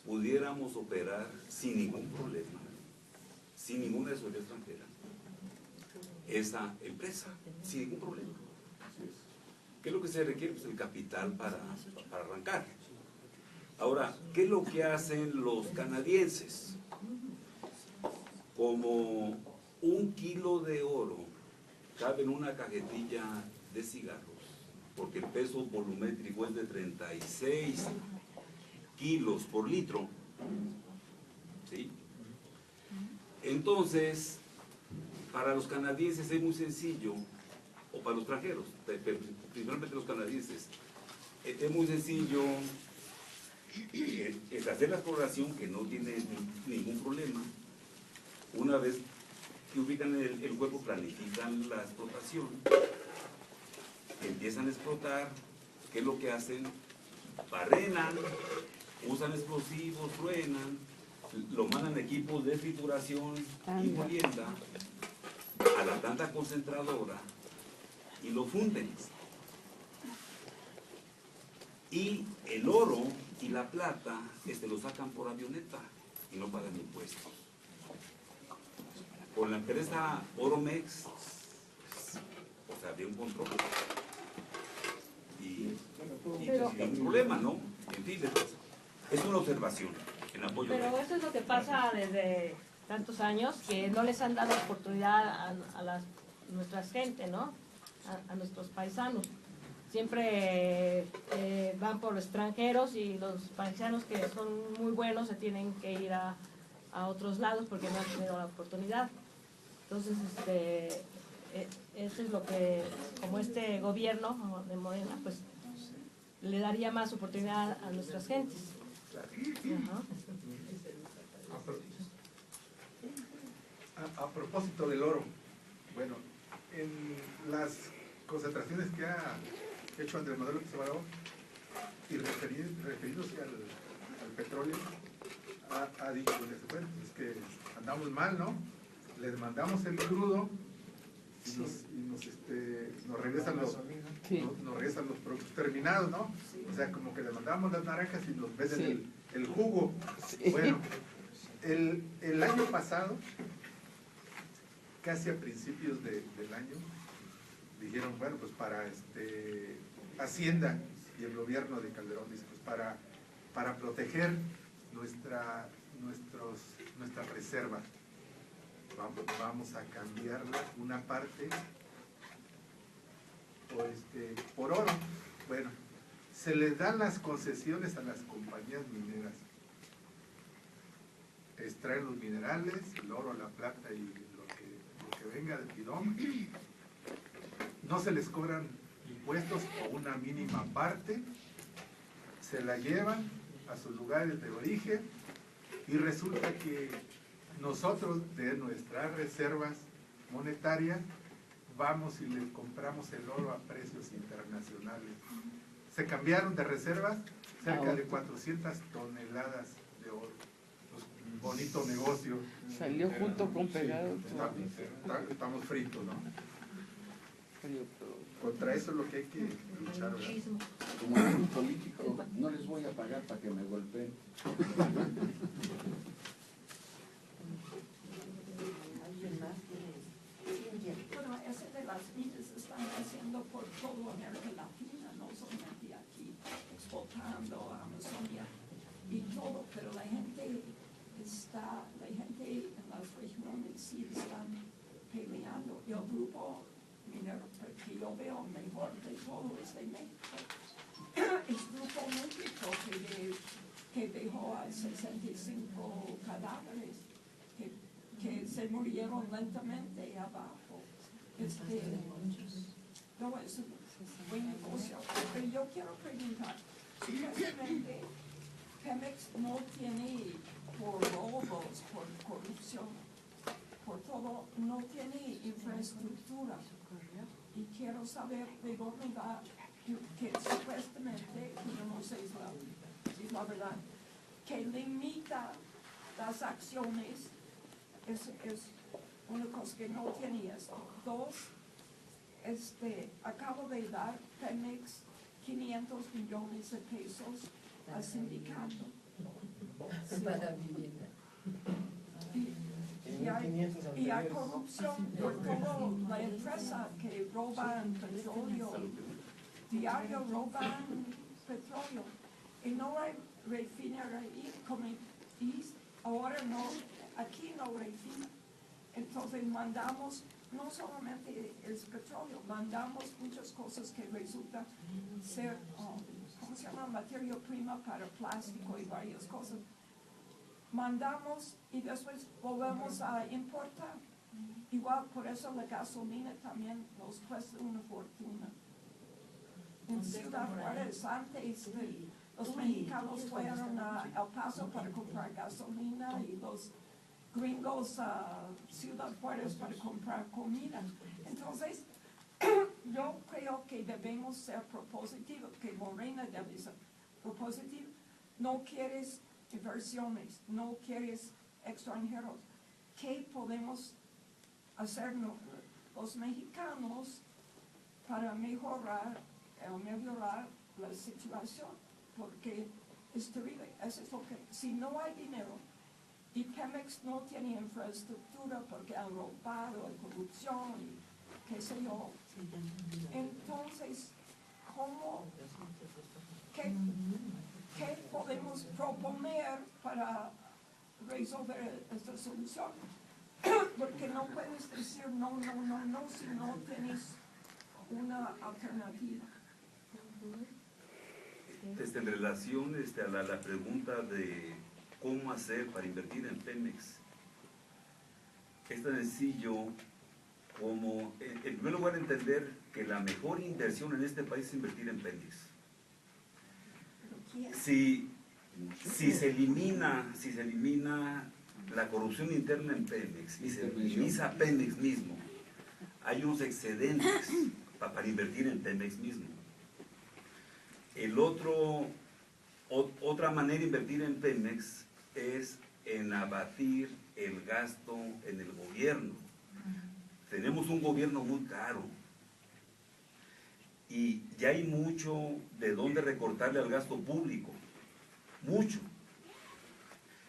pudiéramos operar sin ningún problema, sin ninguna asesoría extranjera, esa empresa, sin ningún problema. ¿Qué es lo que se requiere? Pues el capital para arrancar. Ahora, ¿qué es lo que hacen los canadienses? Como 1 kilo de oro cabe en una cajetilla de cigarros, porque el peso volumétrico es de 36 kilos por litro, ¿sí? Entonces, para los canadienses es muy sencillo, o para los extranjeros, principalmente los canadienses, es muy sencillo es hacer la exploración, que no tiene ningún problema. Una vez que ubican el hueco, planifican la explotación, empiezan a explotar. ¿Qué es lo que hacen? Barrenan, usan explosivos, truenan, lo mandan a equipos de trituración y molienda a la planta concentradora y lo funden. Y el oro y la plata lo sacan por avioneta y no pagan impuestos. Con la empresa Oromex, o sea, había un control. Y sin ningún problema, ¿no? En fin, es una observación. en apoyo. Pero eso es lo que pasa desde tantos años, que no les han dado oportunidad a nuestra gente, ¿no? A nuestros paisanos. Siempre van por extranjeros y los paisanos que son muy buenos se tienen que ir a otros lados porque no han tenido la oportunidad. Entonces, eso es lo que, como este gobierno de Morena, pues le daría más oportunidad a nuestras gentes. Ajá. A propósito del oro, bueno, en las concentraciones que ha hecho Andrés Manuel López Obrador y referiéndose al petróleo, ha dicho, bueno, es que andamos mal, ¿no? Les mandamos el crudo y nos regresan los productos terminados, ¿no? O sea, como que les mandamos las naranjas y nos venden el jugo. Bueno, el año pasado, casi a principios del año, dijeron, bueno, pues para Hacienda y el gobierno de Calderón, dice, pues para proteger nuestra reserva, vamos a cambiarla una parte por oro. Bueno, se les dan las concesiones a las compañías mineras, extraen los minerales, el oro, la plata y lo que venga del bidón. No se les cobran impuestos o una mínima parte, se la llevan a sus lugares de origen y resulta que nosotros de nuestras reservas monetarias vamos y le compramos el oro a precios internacionales. Se cambiaron de reservas cerca de 400 toneladas de oro. Pues, un bonito negocio. Salió junto con pegado. Estamos fritos, ¿no? Contra eso es lo que hay que luchar, ¿verdad? Como es un político, no les voy a pagar para que me golpeen. Bueno, ese de las minas están haciendo por toda América Latina, no solamente aquí, exportando a Amazonia y todo, pero la gente en las regiones sí están peleando. Y el grupo minero que yo veo mejor de todo es de México. El grupo México que dejó a 65 cadáveres que se murieron lentamente abajo. No es un buen negocio. Pero yo quiero preguntar, supuestamente Pemex no tiene, por robos, por corrupción, por todo, no tiene infraestructura. Y quiero saber de dónde va, que supuestamente, yo no sé si es la verdad, que limita las acciones. Es una cosa que no tiene esto. Dos, acabo de dar Pemex 500 millones de pesos al sindicato. Para vivienda. Y hay corrupción por toda la empresa que roban petróleo, diario roban petróleo. Y no hay refinería, como ahora no, aquí no refina. Entonces mandamos, no solamente el petróleo, mandamos muchas cosas que resultan ser, ¿cómo se llama? Materia prima para plástico y varias cosas. Mandamos y después volvemos a importar. Igual por eso la gasolina también nos cuesta una fortuna. En Ciudad Juárez antes los mexicanos fueron a El Paso para comprar gasolina y los gringos a Ciudad Juárez para comprar comida. Entonces, yo creo que debemos ser propositivos, que Morena debe ser propositivo. No quieres inversiones, no quieres extranjeros. ¿Qué podemos hacer los mexicanos para mejorar la situación? Porque es terrible. Eso es lo que, si no hay dinero y Pemex no tiene infraestructura porque han robado, hay corrupción y qué sé yo, entonces, ¿qué podemos proponer para para resolver esta solución. Porque no puedes decir no si no tienes una alternativa. En relación a la pregunta de cómo hacer para invertir en Pemex, es tan sencillo como, en primer lugar, entender que la mejor inversión en este país es invertir en Pemex. Si se elimina la corrupción interna en Pemex y se minimiza Pemex mismo, hay unos excedentes para invertir en Pemex mismo. Otra manera de invertir en Pemex es en abatir el gasto en el gobierno. Tenemos un gobierno muy caro y ya hay mucho de dónde recortarle al gasto público, mucho.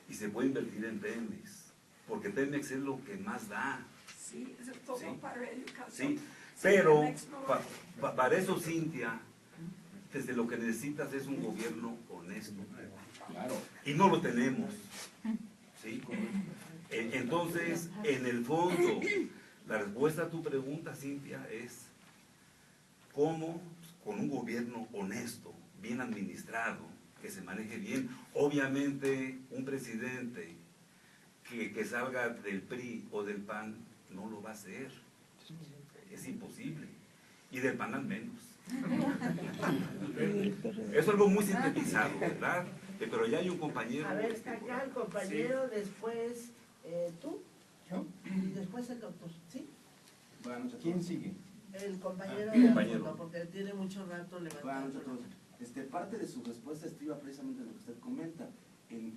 Y se puede invertir en Pemex, porque Pemex es lo que más da. Sí, es todo Sí. para educación. Sí, pero Pemex no- para eso, Cintia, desde lo que necesitas es un gobierno honesto. Claro. Y no lo tenemos. ¿Sí? Entonces, en el fondo, la respuesta a tu pregunta, Cintia, es cómo con un gobierno honesto, bien administrado, que se maneje bien. Obviamente, un presidente que salga del PRI o del PAN no lo va a hacer. Es imposible. Y del PAN al menos. Es algo muy sintetizado, ¿verdad? Pero ya hay un compañero. A ver, está acá el compañero, después tú, ¿Yo? y después el doctor, ¿sí? Buenas noches a ¿Quién todos. sigue? El compañero el de compañero. Alfonso, porque tiene mucho rato Buenas levantando. noches a todos. Parte de su respuesta estriba precisamente en lo que usted comenta, en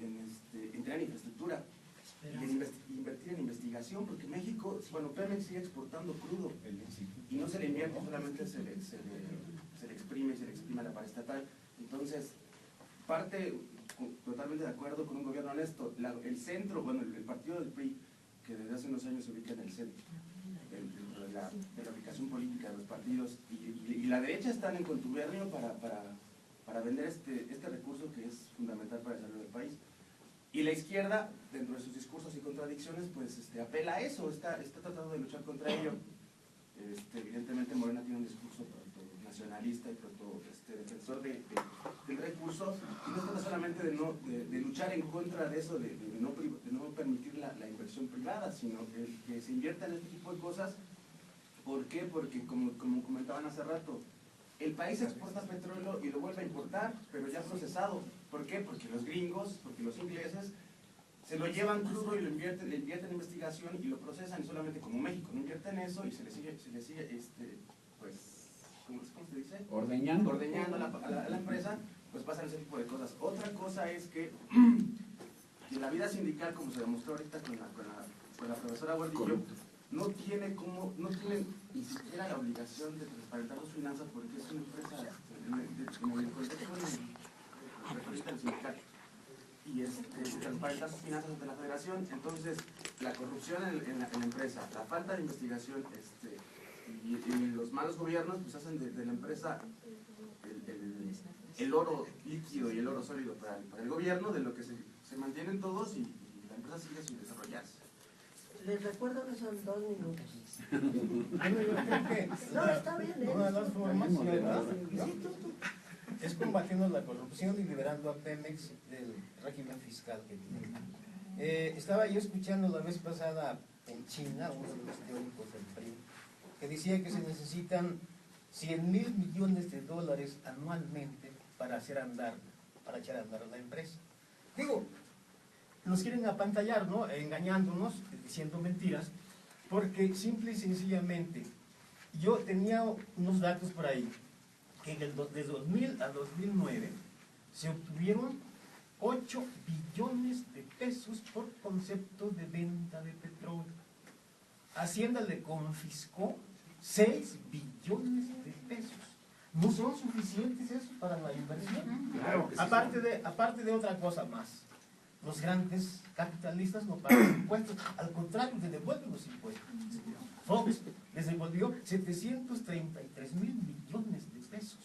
entrar en infraestructura y en invertir en investigación, porque México, bueno, Pemex sigue exportando crudo y no se le invierte, solamente se le exprime y se le exprime la paraestatal. Entonces, totalmente de acuerdo con un gobierno honesto. El centro, bueno, el partido del PRI, que desde hace unos años se ubica en el centro de la aplicación política de los partidos, y la derecha están en contubernio para vender este recurso que es fundamental para el desarrollo del país. Y la izquierda, dentro de sus discursos y contradicciones, pues apela a eso, está tratando de luchar contra ello. Evidentemente Morena tiene un discurso nacionalista y defensor del recurso, y no se trata solamente de luchar en contra de eso, de no permitir la inversión privada, sino que se invierta en este tipo de cosas. ¿Por qué? Porque como comentaban hace rato, el país exporta petróleo y lo vuelve a importar, pero ya procesado. ¿Por qué? Porque los gringos, porque los ingleses se lo llevan crudo y le invierten en investigación y lo procesan, y solamente como México no invierte en eso y se le sigue pues, ¿cómo se dice? Ordeñando. Ordeñando a la empresa, pues pasan ese tipo de cosas. Otra cosa es que la vida sindical, como se demostró ahorita con la profesora Gordillo, no tiene ni siquiera la obligación de transparentar sus finanzas, porque es una empresa en el contexto del sindical, y transparentar sus finanzas ante la federación. Entonces, la corrupción en la empresa, la falta de investigación y los malos gobiernos, pues hacen de la empresa el oro líquido y el oro sólido para el gobierno, de lo que se mantienen todos, y la empresa sigue sin desarrollarse. Les recuerdo que son 2 minutos. Bueno, yo creo que No, está bien, una de las formas ¿no? Sí, tú. es combatiendo la corrupción y liberando a Pemex del régimen fiscal que tiene. Estaba yo escuchando la vez pasada en China, uno de los teóricos del PRI, que decía que se necesitan 100,000 millones de dólares anualmente para echar a andar la empresa. Digo, nos quieren apantallar, ¿no? Engañándonos, diciendo mentiras, porque simple y sencillamente, yo tenía unos datos por ahí, que de 2000 a 2009 se obtuvieron 8 billones de pesos por concepto de venta de petróleo. Hacienda le confiscó 6 billones de pesos. ¿No son suficientes eso para la inversión? Claro que sí. Aparte de otra cosa más. Los grandes capitalistas no pagan impuestos, al contrario, les devuelven los impuestos. Fox les devolvió 733,000 millones de pesos.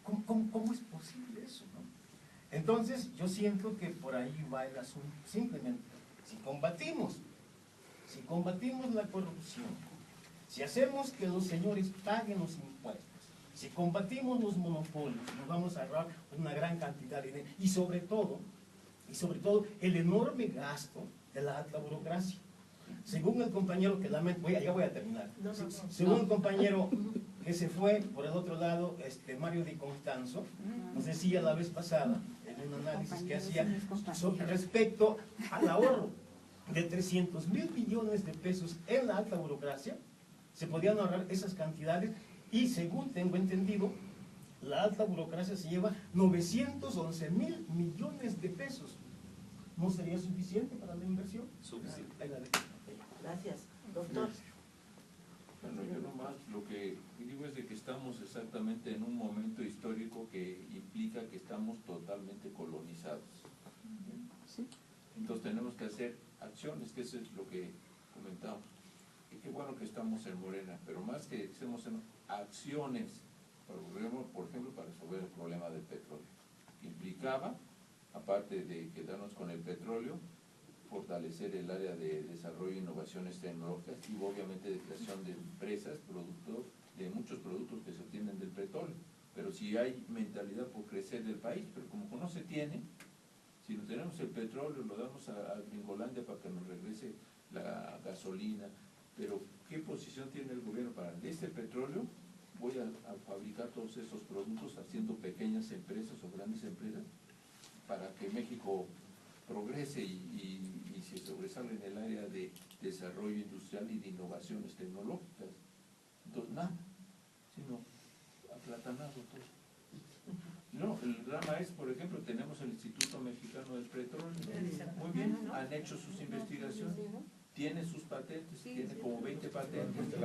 ¿Cómo es posible eso, no? Entonces, yo siento que por ahí va el asunto. Simplemente, si combatimos la corrupción, si hacemos que los señores paguen los impuestos, si combatimos los monopolios, nos vamos a ahorrar una gran cantidad de dinero y sobre todo el enorme gasto de la alta burocracia. Según el compañero que lamento, ya voy a terminar. Según el compañero que se fue por el otro lado, Mario Di Constanzo, nos decía la vez pasada, en un análisis que hacía respecto al ahorro de 300.000 millones de pesos en la alta burocracia, se podían ahorrar esas cantidades y según tengo entendido, la alta burocracia se lleva 911.000 millones de pesos. ¿No sería suficiente para la inversión? Suficiente. Gracias. Doctor. Bueno, yo nomás lo que digo es de que estamos exactamente en un momento histórico que implica que estamos totalmente colonizados. Entonces tenemos que hacer acciones, que eso es lo que comentamos. Y qué bueno que estamos en Morena, pero más que estemos en acciones, por ejemplo, para resolver el problema del petróleo. Implicaba, aparte de quedarnos con el petróleo, fortalecer el área de desarrollo e innovaciones tecnológicas y obviamente de creación de empresas, productos, de muchos productos que se obtienen del petróleo. Pero si hay mentalidad por crecer del país, pero como no se tiene, si no tenemos el petróleo, lo damos a Gringolandia para que nos regrese la gasolina. Pero ¿qué posición tiene el gobierno para este petróleo? Voy a fabricar todos esos productos haciendo pequeñas empresas o grandes empresas para que México progrese y se sobresalga en el área de desarrollo industrial y de innovaciones tecnológicas. Entonces, nada, sino aplatanado todo. No, el drama es, por ejemplo, tenemos el Instituto Mexicano del Petróleo, muy bien, han hecho sus investigaciones, tiene sus patentes, tiene como 20 patentes.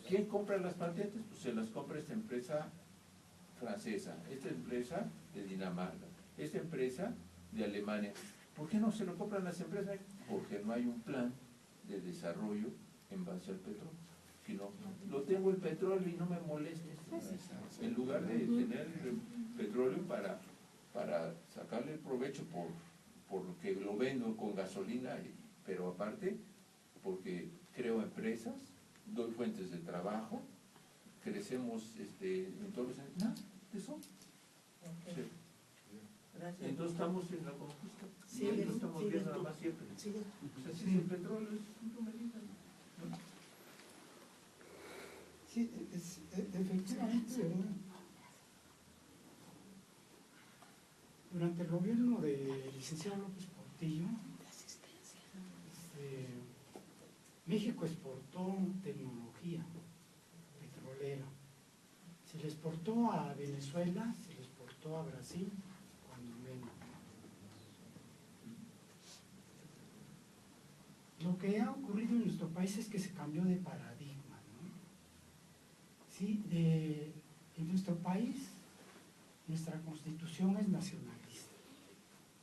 ¿Quién compra las patentes? Pues se las compra esta empresa francesa, esta empresa de Dinamarca, esta empresa de Alemania. ¿Por qué no se lo compran las empresas? Porque no hay un plan de desarrollo en base al petróleo. Sino, lo tengo el petróleo y no me molestes. En lugar de tener el petróleo para sacarle el provecho por lo que lo vendo con gasolina, pero aparte porque creo empresas, doy fuentes de trabajo, crecemos en todos los años. Nada, eso. Sí. Gracias. Entonces estamos en la conquista. Sí, y lo estamos viendo nada más siempre. Sí. O sea, si el petróleo es un medida. Sí, efectivamente, ¿verdad? Durante el gobierno del licenciado López Portillo, México exportó tecnología petrolera. Se le exportó a Venezuela, se le exportó a Brasil, cuando menos. Lo que ha ocurrido en nuestro país es que se cambió de paradigma, ¿no? Sí, en nuestro país, nuestra constitución es nacionalista,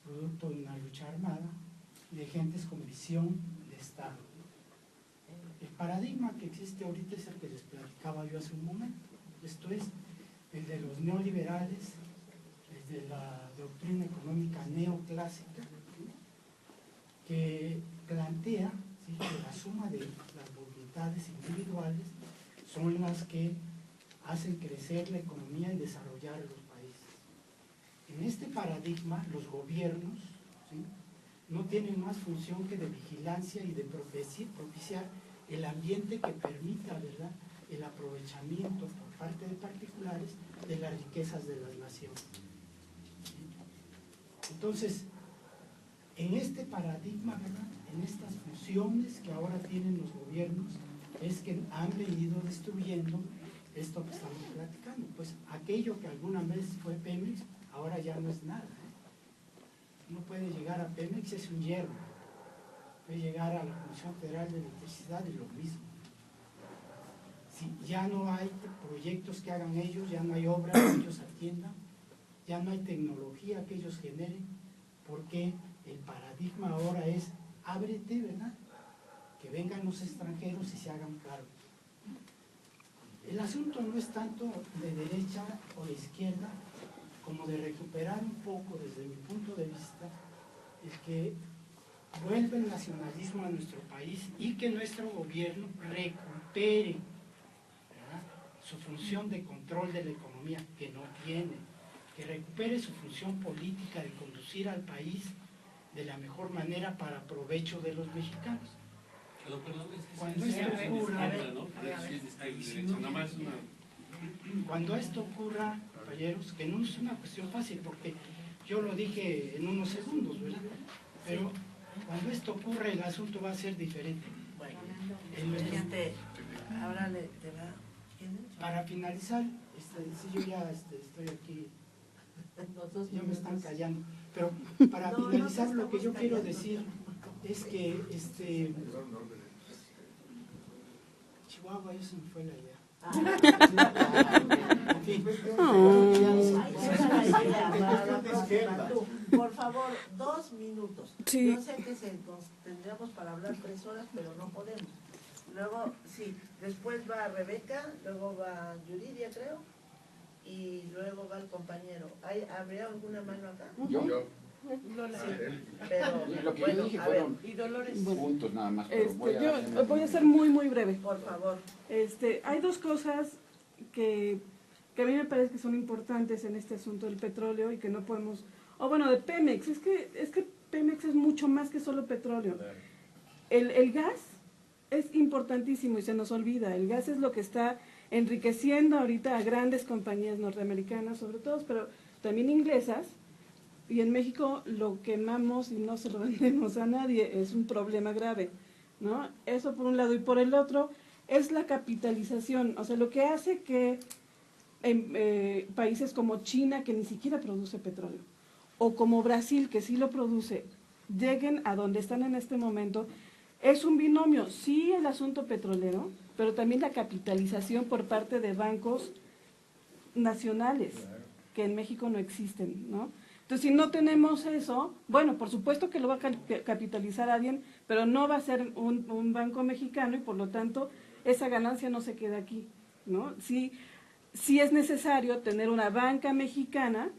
producto de una lucha armada de gentes con visión de Estado. El paradigma que existe ahorita es el que les platicaba yo hace un momento. Esto es el de los neoliberales, el de la doctrina económica neoclásica, que plantea, ¿sí?, que la suma de las voluntades individuales son las que hacen crecer la economía y desarrollar los países. En este paradigma, los gobiernos, ¿sí?, no tienen más función que de vigilancia y de propiciar el ambiente que permita, ¿verdad?, el aprovechamiento por parte de particulares de las riquezas de las naciones. Entonces, en este paradigma, ¿verdad?, en estas funciones que ahora tienen los gobiernos, es que han venido destruyendo esto que estamos platicando. Pues aquello que alguna vez fue Pemex, ahora ya no es nada. Uno puede llegar a Pemex, es un hierro. Puede llegar a la Comisión Federal de Electricidad y lo mismo. Si ya no hay proyectos que hagan ellos, ya no hay obras que ellos atiendan, ya no hay tecnología que ellos generen, porque el paradigma ahora es ábrete, ¿verdad?, que vengan los extranjeros y se hagan cargo. El asunto no es tanto de derecha o de izquierda como de recuperar un poco, desde mi punto de vista, el que vuelva el nacionalismo a nuestro país y que nuestro gobierno recupere, ¿verdad?, su función de control de la economía, que no tiene, que recupere su función política de conducir al país de la mejor manera para provecho de los mexicanos. Cuando esto ocurra, compañeros, que no es una cuestión fácil, porque yo lo dije en unos segundos, ¿verdad? Pero cuando esto ocurra, el asunto va a ser diferente. Bueno, ahora te va. Para finalizar, si yo ya estoy aquí, ya me están callando, pero para finalizar lo que yo quiero decir es que Chihuahua, eso me fue la idea. Por favor, 2 minutos. Sí. Yo sé que nos tendríamos para hablar 3 horas, pero no podemos. Luego, sí, después va Rebeca, luego va Yuridia, creo, y luego va el compañero. ¿Habría alguna mano acá? Yo. Lola. Sí, pero, Lo que bueno, yo dije a ver, fueron y Dolores. puntos nada más, pero Yo voy a ser muy, muy breve. Por favor. Hay dos cosas que a mí me parece que son importantes en este asunto del petróleo y que no podemos, de Pemex. Es que Pemex es mucho más que solo petróleo. El gas es importantísimo y se nos olvida. El gas es lo que está enriqueciendo ahorita a grandes compañías norteamericanas, sobre todo, pero también inglesas. Y en México lo quemamos y no se lo vendemos a nadie, es un problema grave, ¿no? Eso por un lado. Y por el otro es la capitalización, o sea, lo que hace que en países como China, que ni siquiera produce petróleo, o como Brasil, que sí lo produce, lleguen a donde están en este momento, es un binomio, sí el asunto petrolero, pero también la capitalización por parte de bancos nacionales, que en México no existen, ¿no? Entonces, si no tenemos eso, bueno, por supuesto que lo va a capitalizar alguien, pero no va a ser un banco mexicano y por lo tanto esa ganancia no se queda aquí, ¿no? Sí es necesario tener una banca mexicana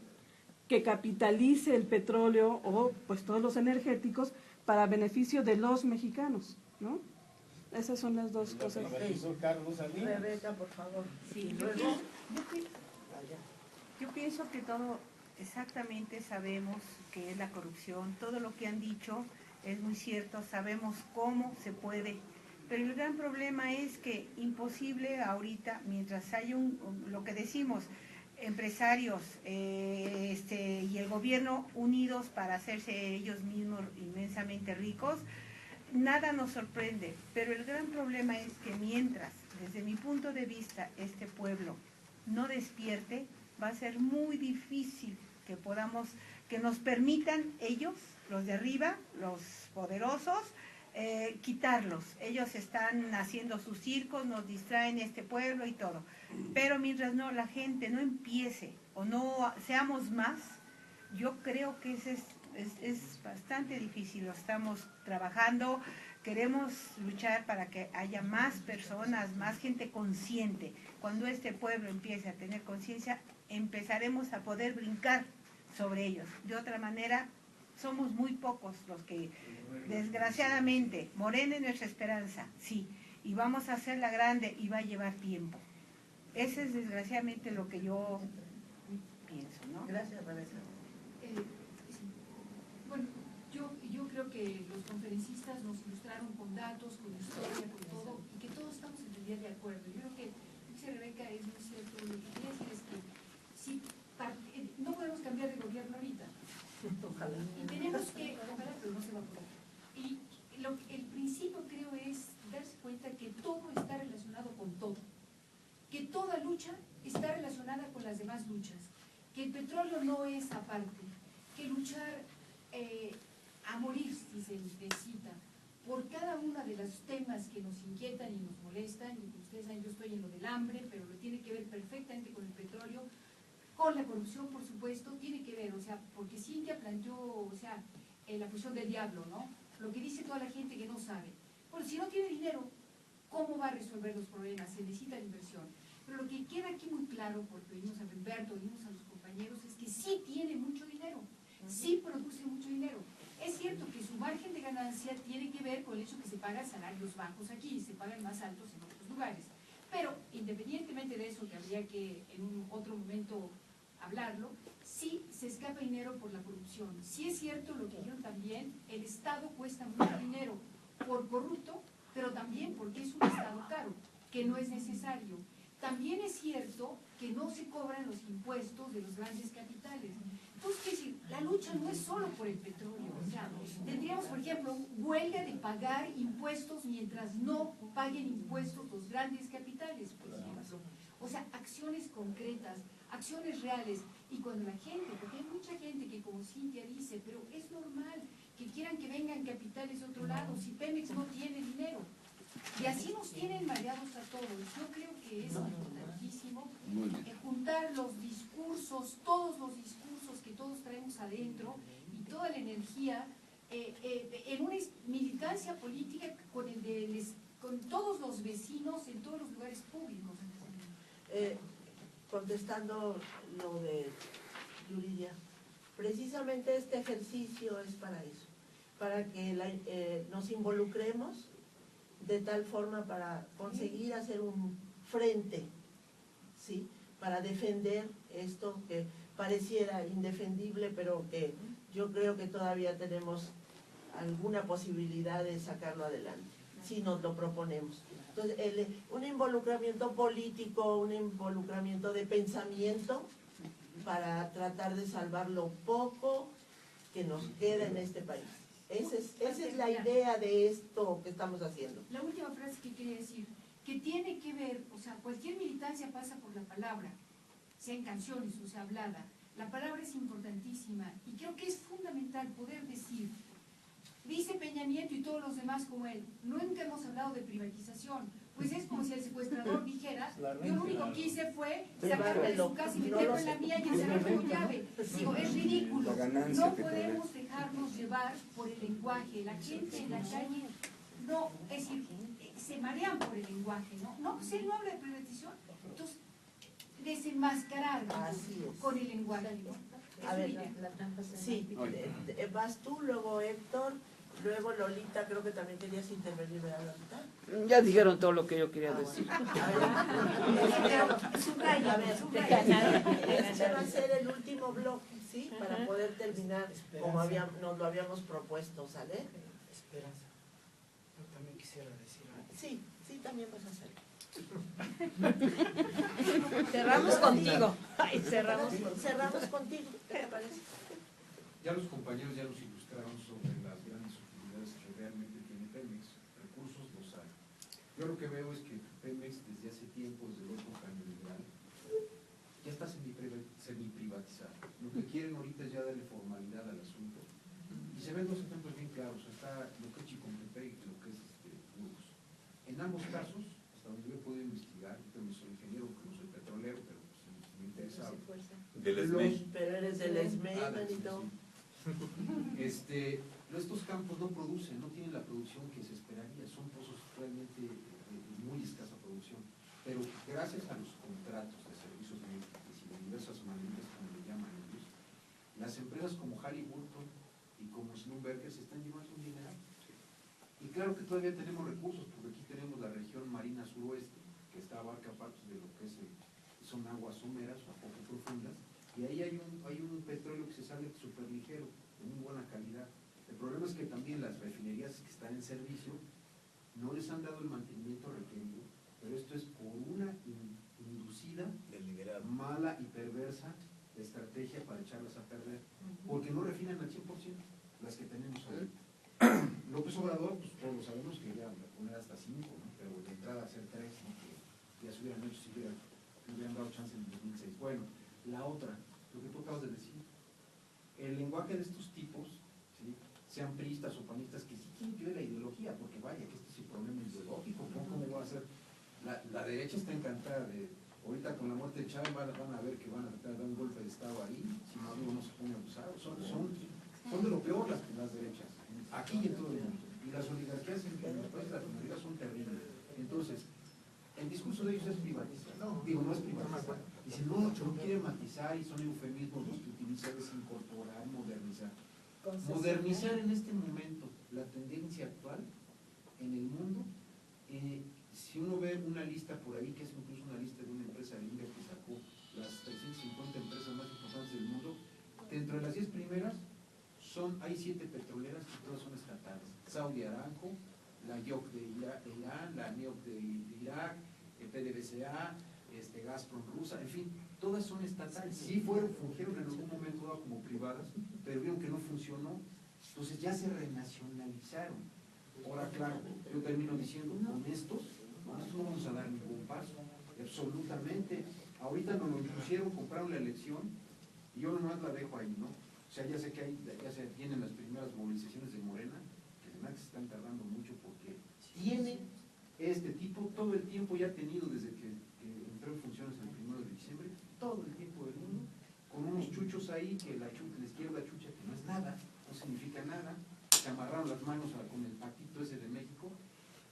que capitalice el petróleo o pues todos los energéticos para beneficio de los mexicanos, ¿no? Esas son las dos cosas. Rebeca, por favor. Sí, yo pienso que todo exactamente sabemos qué es la corrupción, todo lo que han dicho es muy cierto, sabemos cómo se puede, pero el gran problema es que imposible ahorita, mientras hay lo que decimos, empresarios y el gobierno unidos para hacerse ellos mismos inmensamente ricos, nada nos sorprende, pero el gran problema es que mientras, desde mi punto de vista, este pueblo no despierte, va a ser muy difícil que nos permitan ellos, los de arriba, los poderosos, quitarlos. Ellos están haciendo sus circos, nos distraen este pueblo y todo. Pero mientras la gente no empiece o no seamos más, yo creo que es bastante difícil. Lo estamos trabajando, queremos luchar para que haya más personas, más gente consciente. Cuando este pueblo empiece a tener conciencia, empezaremos a poder brincar sobre ellos. De otra manera, somos muy pocos los que, desgraciadamente, Morena es nuestra esperanza, sí, y vamos a hacerla grande y va a llevar tiempo. Ese es desgraciadamente lo que yo pienso, ¿no? Gracias, Rebeca. Bueno, yo creo que los conferencistas nos ilustraron con datos, con historia, con todo, y que todos estamos en realidad de acuerdo. Yo creo que lo que dice Rebeca es muy cierto. Lo que quiere decir es que sí, no podemos cambiar de gobierno ahorita. Ojalá. Y tenemos que, ojalá, pero no se va a poder. Y el principio creo es darse cuenta que todo está relacionado con todo. Que toda lucha está relacionada con las demás luchas. Que el petróleo no es aparte. Que luchar a morir, si se necesita, por cada uno de los temas que nos inquietan y nos molestan. Y ustedes saben, yo estoy en lo del hambre, pero lo tiene que ver perfectamente con el petróleo. Con la corrupción, por supuesto, tiene que ver, porque Cintia planteó, la posición del diablo, ¿no? Lo que dice toda la gente que no sabe. Bueno, si no tiene dinero, ¿cómo va a resolver los problemas? Se necesita inversión. Pero lo que queda aquí muy claro, porque oímos a Humberto, oímos a los compañeros, compañeros es que sí tiene mucho dinero, sí produce mucho dinero. Es cierto que su margen de ganancia tiene que ver con el hecho que se pagan salarios bajos aquí y se pagan más altos en otros lugares. Pero independientemente de eso, que habría que en un otro momento hablarlo, sí se escapa dinero por la corrupción. Sí es cierto lo que dijeron también, el Estado cuesta mucho dinero por corrupto, pero también porque es un Estado caro, que no es necesario. También es cierto que no se cobran los impuestos de los grandes capitales. Entonces, ¿qué decir? La lucha no es solo por el petróleo. O sea, tendríamos, por ejemplo, huelga de pagar impuestos mientras no paguen impuestos los grandes capitales, por ejemplo. O sea, acciones concretas, acciones reales. Y cuando la gente, porque hay mucha gente que, como Cintia dice, pero es normal que quieran que vengan capitales de otro lado, si Pemex no tiene dinero. Y así nos tienen mareados a todos. Yo creo que es importantísimo juntar los discursos, todos los discursos que todos traemos adentro y toda la energía en una militancia política con todos los vecinos en todos los lugares públicos. Contestando lo de Yuridia, precisamente este ejercicio es para eso, para que nos involucremos de tal forma para conseguir hacer un frente, ¿sí? Para defender esto que pareciera indefendible, pero que yo creo que todavía tenemos alguna posibilidad de sacarlo adelante, si nos lo proponemos. Entonces, un involucramiento político, un involucramiento de pensamiento para tratar de salvar lo poco que nos queda en este país. Esa es la idea de esto que estamos haciendo. La última frase que quería decir, que tiene que ver, o sea, cualquier militancia pasa por la palabra, sea en canciones o sea hablada. La palabra es importantísima y creo que es fundamental poder decir, dice Peña Nieto y todos los demás como él, nunca hemos hablado de privatización. Pues es como si el secuestrador dijera, yo lo único que hice fue sacarme de su casa y meterlo en la mía y encerrarme con llave. Digo, es ridículo. No podemos dejarnos llevar por el lenguaje. La gente en la calle, no, es decir, se marean por el lenguaje, ¿no? No, pues él no habla de privatización. Entonces, desenmascarar con el lenguaje, ¿no? A ver, sí, vas tú, luego Héctor, luego Lolita, creo que también querías intervenir, ¿verdad, Lolita? Ya dijeron todo lo que yo quería decir. Este va a ser el último bloque, ¿sí? Para poder terminar como nos lo habíamos propuesto, ¿sale? Esperanza, yo también quisiera decir algo. Sí, sí, también vas a hacerlo. Cerramos contigo. Ay, cerramos contigo. ¿Qué te parece? Ya los compañeros ya nos ilustraron sobre las grandes utilidades que realmente tiene Pemex. Recursos los hay. Yo lo que veo es que Pemex desde hace tiempo, desde la época neoliberal, ya está semi-privatizado. Lo que quieren ahorita es ya darle formalidad al asunto. Y se ven dos ejemplos bien claros. Está lo que es Chicontepec y lo que es Burgos. En ambos casos, hasta donde yo he podido investigar, yo no soy ingeniero, no soy petrolero, pero pues, me interesa. Pero eres del ESME, manito. Estos campos no producen, no tienen la producción que se esperaría, son pozos realmente de muy escasa producción, pero gracias a los contratos de servicios médicos y de diversas maneras, como le llaman ellos, las empresas como Halliburton y como Schlumberger se están llevando un dineral. Y claro que todavía tenemos recursos, porque aquí tenemos la región marina suroeste, que abarca partes de lo que son aguas someras o poco profundas, y ahí hay un petróleo que se sale súper ligero, de muy buena calidad. El problema es que también las refinerías que están en servicio no les han dado el mantenimiento requerido, pero esto es por una inducida, mala y perversa estrategia para echarlas a perder, porque no refinan al 100% las que tenemos ahorita. López Obrador, pues todos sabemos que ya poner hasta 5, ¿no? Pero de entrada a hacer 3, ¿no? Que ya se hubieran hecho si hubieran dado chance en 2006. Bueno, la otra, lo que tú acabas de decir, el lenguaje de estos tipos, ¿sí? Sean priistas o panistas, que sí quieren que la ideología, porque vaya, que este es el problema ideológico, ¿cómo va a ser? La derecha está encantada de, ahorita con la muerte de Chávez van a ver que van a tratar de dar un golpe de Estado ahí, si no algo no se pone abusado, son de lo peor las derechas, aquí y en todo el mundo, y las oligarquías en los países de Latinoamérica son terribles. Entonces, el discurso de ellos es privatizar, no es privatizar, Y si no quiere matizar y son eufemismos los que utiliza, es incorporar, modernizar. Modernizar en este momento la tendencia actual en el mundo. Si uno ve una lista por ahí, que es incluso una lista de una empresa gringa que sacó las 350 empresas más importantes del mundo, dentro de las 10 primeras hay 7 petroleras y todas son estatales. Saudi Aramco, la YOC de Irán, la NEOC de Irak, PDVSA, Gazprom rusa, en fin, todas son estatales. Sí fungieron en algún momento dado como privadas, pero vieron que no funcionó, entonces ya se renacionalizaron. Ahora, claro, yo termino diciendo, con estos no vamos a dar ningún paso, absolutamente. Ahorita nos lo impusieron, compraron la elección, y yo nomás la dejo ahí, ¿no? O sea, ya sé que ya se tienen las primeras movilizaciones de Morena, que además se están tardando mucho porque tiene este tipo, todo el tiempo ya ha tenido desde que entró en funciones el 1 de diciembre, todo el tiempo del mundo, con unos chuchos ahí, que la izquierda chucha, que no es nada, no significa nada, se amarraron las manos con el pactito ese de México,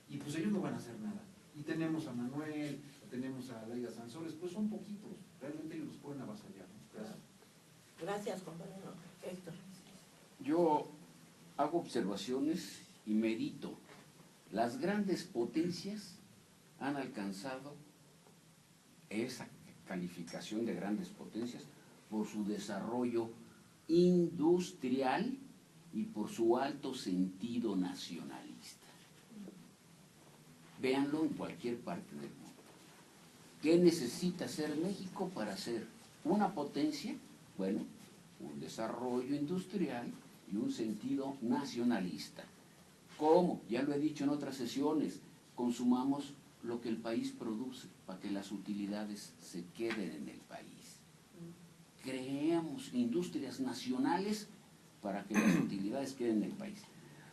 y pues ellos no van a hacer nada. Y tenemos a Manuel, tenemos a Laida Sansores, pues son poquitos, realmente ellos los pueden avasallar. Gracias. Gracias, compañero Héctor. Yo hago observaciones y medito. Las grandes potencias han alcanzado esa calificación de grandes potencias por su desarrollo industrial y por su alto sentido nacionalista. Véanlo en cualquier parte del mundo. ¿Qué necesita ser México para ser una potencia? Bueno, un desarrollo industrial y un sentido nacionalista. ¿Cómo? Ya lo he dicho en otras sesiones, consumamos lo que el país produce para que las utilidades se queden en el país. Creemos industrias nacionales para que las utilidades queden en el país.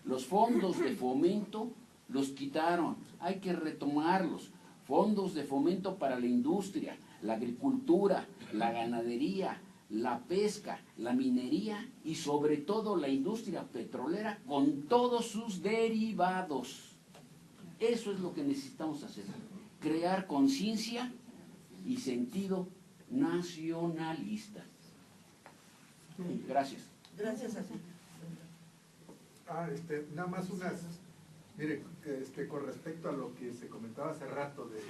Los fondos de fomento los quitaron, hay que retomarlos. Fondos de fomento para la industria, la agricultura, la ganadería, la pesca, la minería y sobre todo la industria petrolera con todos sus derivados. Eso es lo que necesitamos hacer, crear conciencia y sentido nacionalista. Gracias. Gracias a ti. Nada más mire, con respecto a lo que se comentaba hace rato de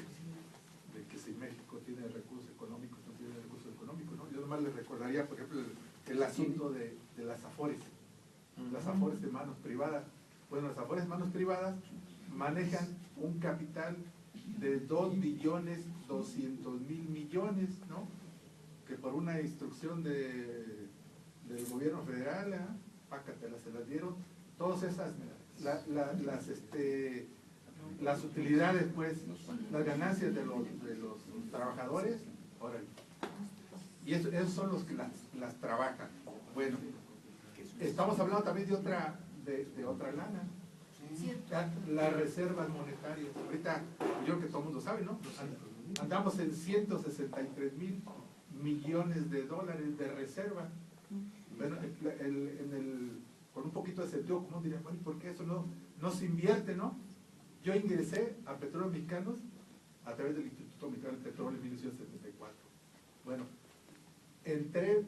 que si México tiene recursos económicos, no tiene recursos económicos, ¿no? Yo nomás les recordaría, por ejemplo, el asunto de las AFORES, las AFORES de manos privadas. Bueno, las AFORES de manos privadas manejan un capital de 2.200.000.000.000, ¿no? Que por una instrucción del gobierno federal, pácatelas, se las dieron, todas esas, las utilidades, pues, las ganancias de los trabajadores, órale. Y esos son los que las trabajan. Bueno, estamos hablando también de otra lana. Las reservas monetarias. Ahorita, yo creo que todo el mundo sabe, ¿no? Andamos en 163.000.000.000 de dólares de reserva. Bueno, con un poquito de sentido común diría, bueno, ¿por qué eso no se invierte, no? Yo ingresé a Petróleos Mexicanos a través del Instituto Mexicano del Petróleo en 1974. Bueno, entré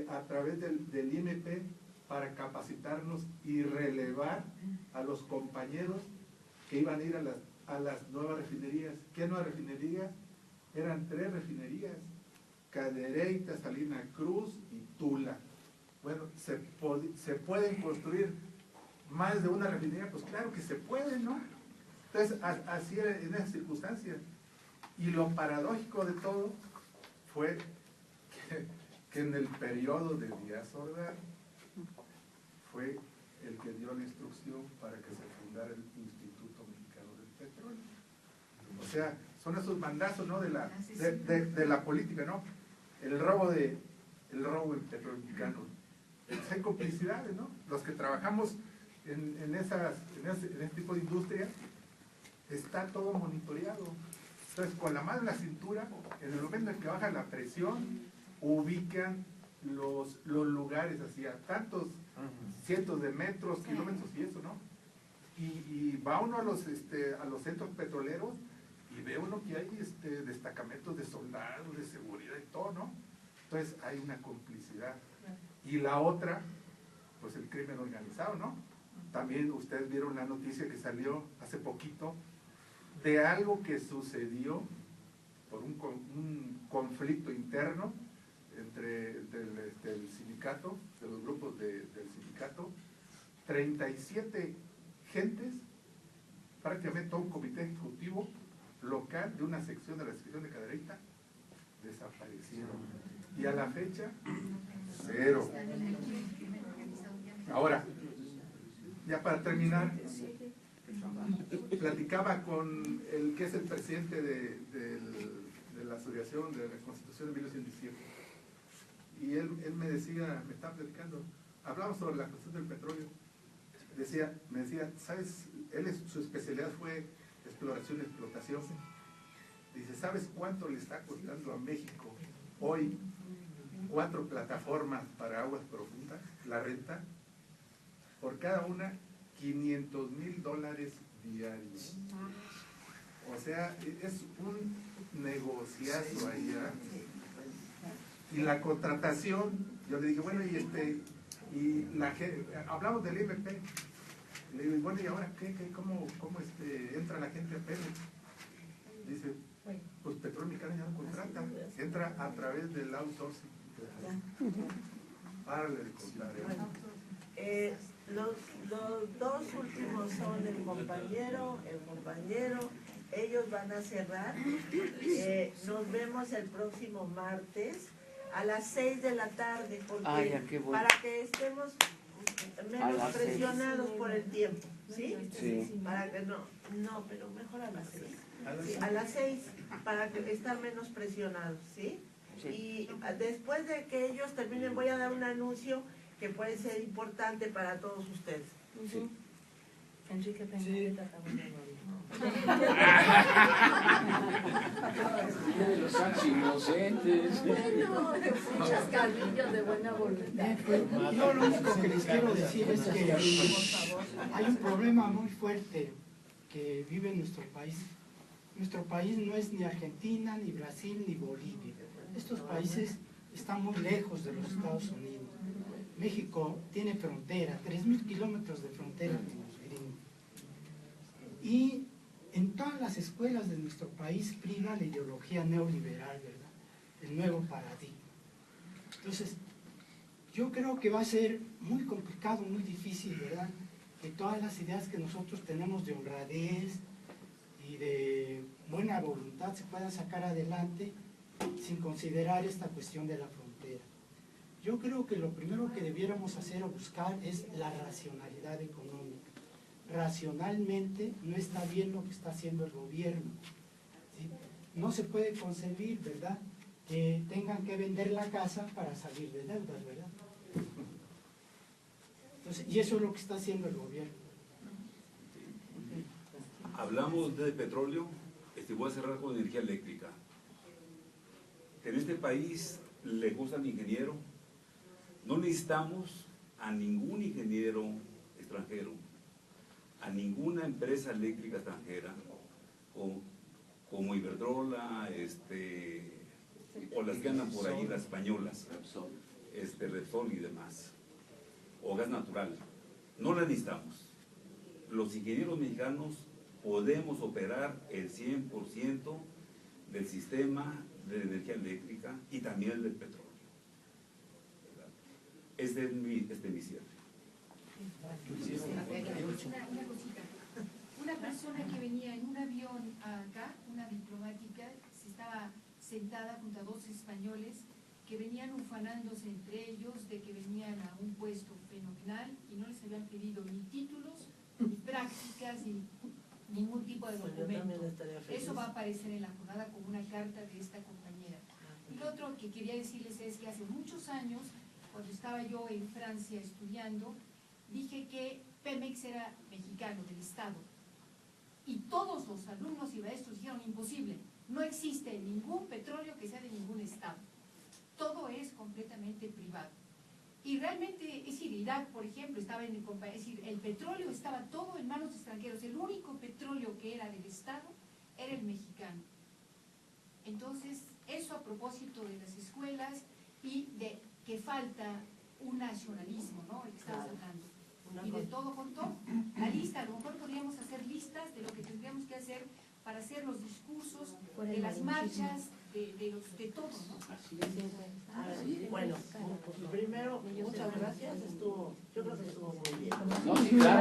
a través del IMP para capacitarnos y relevar a los compañeros que iban a ir a las nuevas refinerías. ¿Qué nuevas refinerías? Eran 3 refinerías: Cadereyta, Salina Cruz y Tula. Bueno, ¿se pueden construir más de una refinería? Pues claro que se puede, ¿no? Entonces, así era en esas circunstancias. Y lo paradójico de todo fue que en el periodo de Díaz Ordaz fue el que dio la instrucción para que se fundara el Instituto Mexicano del Petróleo. O sea, son esos mandazos, ¿no? de la política, ¿no? El robo del petróleo mexicano. Hay complicidades, ¿no? Los que trabajamos en este tipo de industria, está todo monitoreado. Entonces, con la mano en la cintura, en el momento en que baja la presión, ubican los lugares así a tantos cientos de metros, kilómetros y eso, ¿no? Y va uno a los centros petroleros y ve uno que hay destacamentos de soldados, de seguridad y todo, ¿no? Entonces hay una complicidad. Y la otra, pues el crimen organizado, ¿no? También ustedes vieron la noticia que salió hace poquito de algo que sucedió por un conflicto interno entre el sindicato, de los grupos del sindicato, 37 gentes, prácticamente todo un comité ejecutivo local de una sección de la sección de Cadereyta, desaparecieron. Y a la fecha, 0. Ahora, ya para terminar, platicaba con el que es el presidente de la Asociación de la Constitución de 1917, y él me decía, me estaba platicando, hablamos sobre la cuestión del petróleo, me decía, ¿sabes? Su especialidad fue exploración y explotación. Dice, ¿sabes cuánto le está costando a México hoy 4 plataformas para aguas profundas, la renta? Por cada una, $500,000 diarios. O sea, es un negociazo ahí, ¿verdad? Y la contratación, yo le dije, bueno, hablamos del IMP. Le digo, bueno, ¿y ahora cómo entra la gente a Pemex? Dice, pues Petróleo Mexicano ya no contrata, entra a través del outsourcing. Párale de contar. Los 2 últimos son el compañero, ellos van a cerrar. Nos vemos el próximo martes a las 6 de la tarde, porque para que estemos menos presionados por el tiempo, ¿sí? Sí. Para que no, pero mejor a las 6. Sí, a las 6, para que estar menos presionados, ¿sí? Sí. Y después de que ellos terminen, voy a dar un anuncio que puede ser importante para todos ustedes. Sí. Enrique Peña, sí. Los santos inocentes. Bueno, muchas carrillos de buena voluntad. Yo lo único que les quiero decir es que hay un problema muy fuerte que vive en nuestro país. Nuestro país no es ni Argentina, ni Brasil, ni Bolivia. Estos países están muy lejos de los Estados Unidos. México tiene frontera, 3,000 kilómetros de frontera con los gringos. Y en todas las escuelas de nuestro país priva la ideología neoliberal, ¿verdad? El nuevo paradigma. Entonces, yo creo que va a ser muy complicado, muy difícil, ¿verdad? Que todas las ideas que nosotros tenemos de honradez y de buena voluntad se puedan sacar adelante sin considerar esta cuestión de la frontera. Yo creo que lo primero que debiéramos hacer o buscar es la racionalidad económica. Racionalmente no está bien lo que está haciendo el gobierno, ¿sí? No se puede concebir, ¿verdad?, que tengan que vender la casa para salir de deudas, ¿verdad? Entonces, y eso es lo que está haciendo el gobierno. Hablamos de petróleo, voy a cerrar con energía eléctrica. En este país le gusta al ingeniero, no necesitamos a ningún ingeniero extranjero, a ninguna empresa eléctrica extranjera, como Iberdrola, o las que andan por ahí, las españolas, Repsol y demás, o gas natural. No la necesitamos. Los ingenieros mexicanos podemos operar el 100% del sistema de energía eléctrica y también el del petróleo. Este es mi cierre. Una cosita. Una persona que venía en un avión acá, una diplomática, se estaba sentada junto a 2 españoles que venían ufanándose entre ellos de que venían a un puesto fenomenal y no les habían pedido ni títulos, ni prácticas, ni ningún tipo de documento. Eso va a aparecer en la jornada como una carta de esta compañera. Y lo otro que quería decirles es que hace muchos años, cuando estaba yo en Francia estudiando, dije que Pemex era mexicano, del Estado. Y todos los alumnos y maestros dijeron imposible. No existe ningún petróleo que sea de ningún Estado. Todo es completamente privado. Y realmente, es decir, Irak, por ejemplo, estaba en el petróleo estaba todo en manos de extranjeros. El único petróleo que era del Estado era el mexicano. Entonces, eso a propósito de las escuelas y de que falta un nacionalismo, ¿no? El que estamos hablando. Y de todo con todo. La lista, a lo mejor podríamos hacer listas de lo que tendríamos que hacer para hacer los discursos, de las marchas, de todo, ¿no? Bueno, primero, muchas gracias, yo creo que estuvo muy bien. No, sí, claro.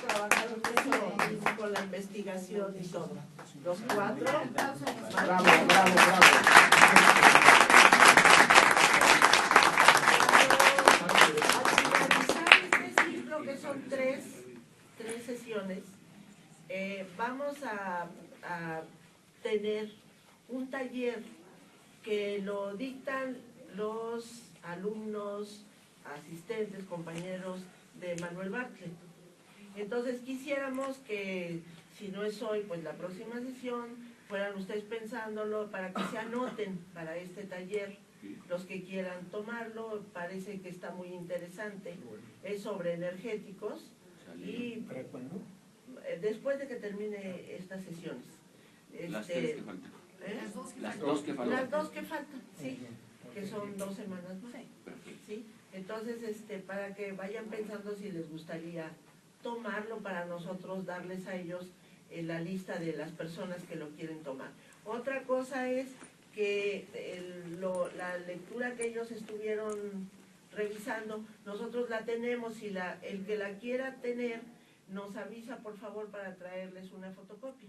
Trabajaron mucho con la investigación y todo. Los cuatro. Bravo, bravo, bravo. Creo que son tres sesiones. Vamos a tener un taller que lo dictan los alumnos, asistentes, compañeros de Manuel Bartlett. Entonces quisiéramos que, si no es hoy, pues la próxima sesión, fueran ustedes pensándolo para que se anoten para este taller. Los que quieran tomarlo, parece que está muy interesante. Es sobre energéticos y después de que termine estas sesiones. Las tres que faltan. Las dos que faltan. Las dos que faltan, sí, que son 2 semanas más. ¿Sí? Entonces, para que vayan pensando si les gustaría tomarlo para nosotros darles a ellos la lista de las personas que lo quieren tomar. Otra cosa es que la lectura que ellos estuvieron revisando, nosotros la tenemos y el que la quiera tener nos avisa por favor para traerles una fotocopia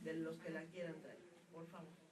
de los que la quieran traer, por favor.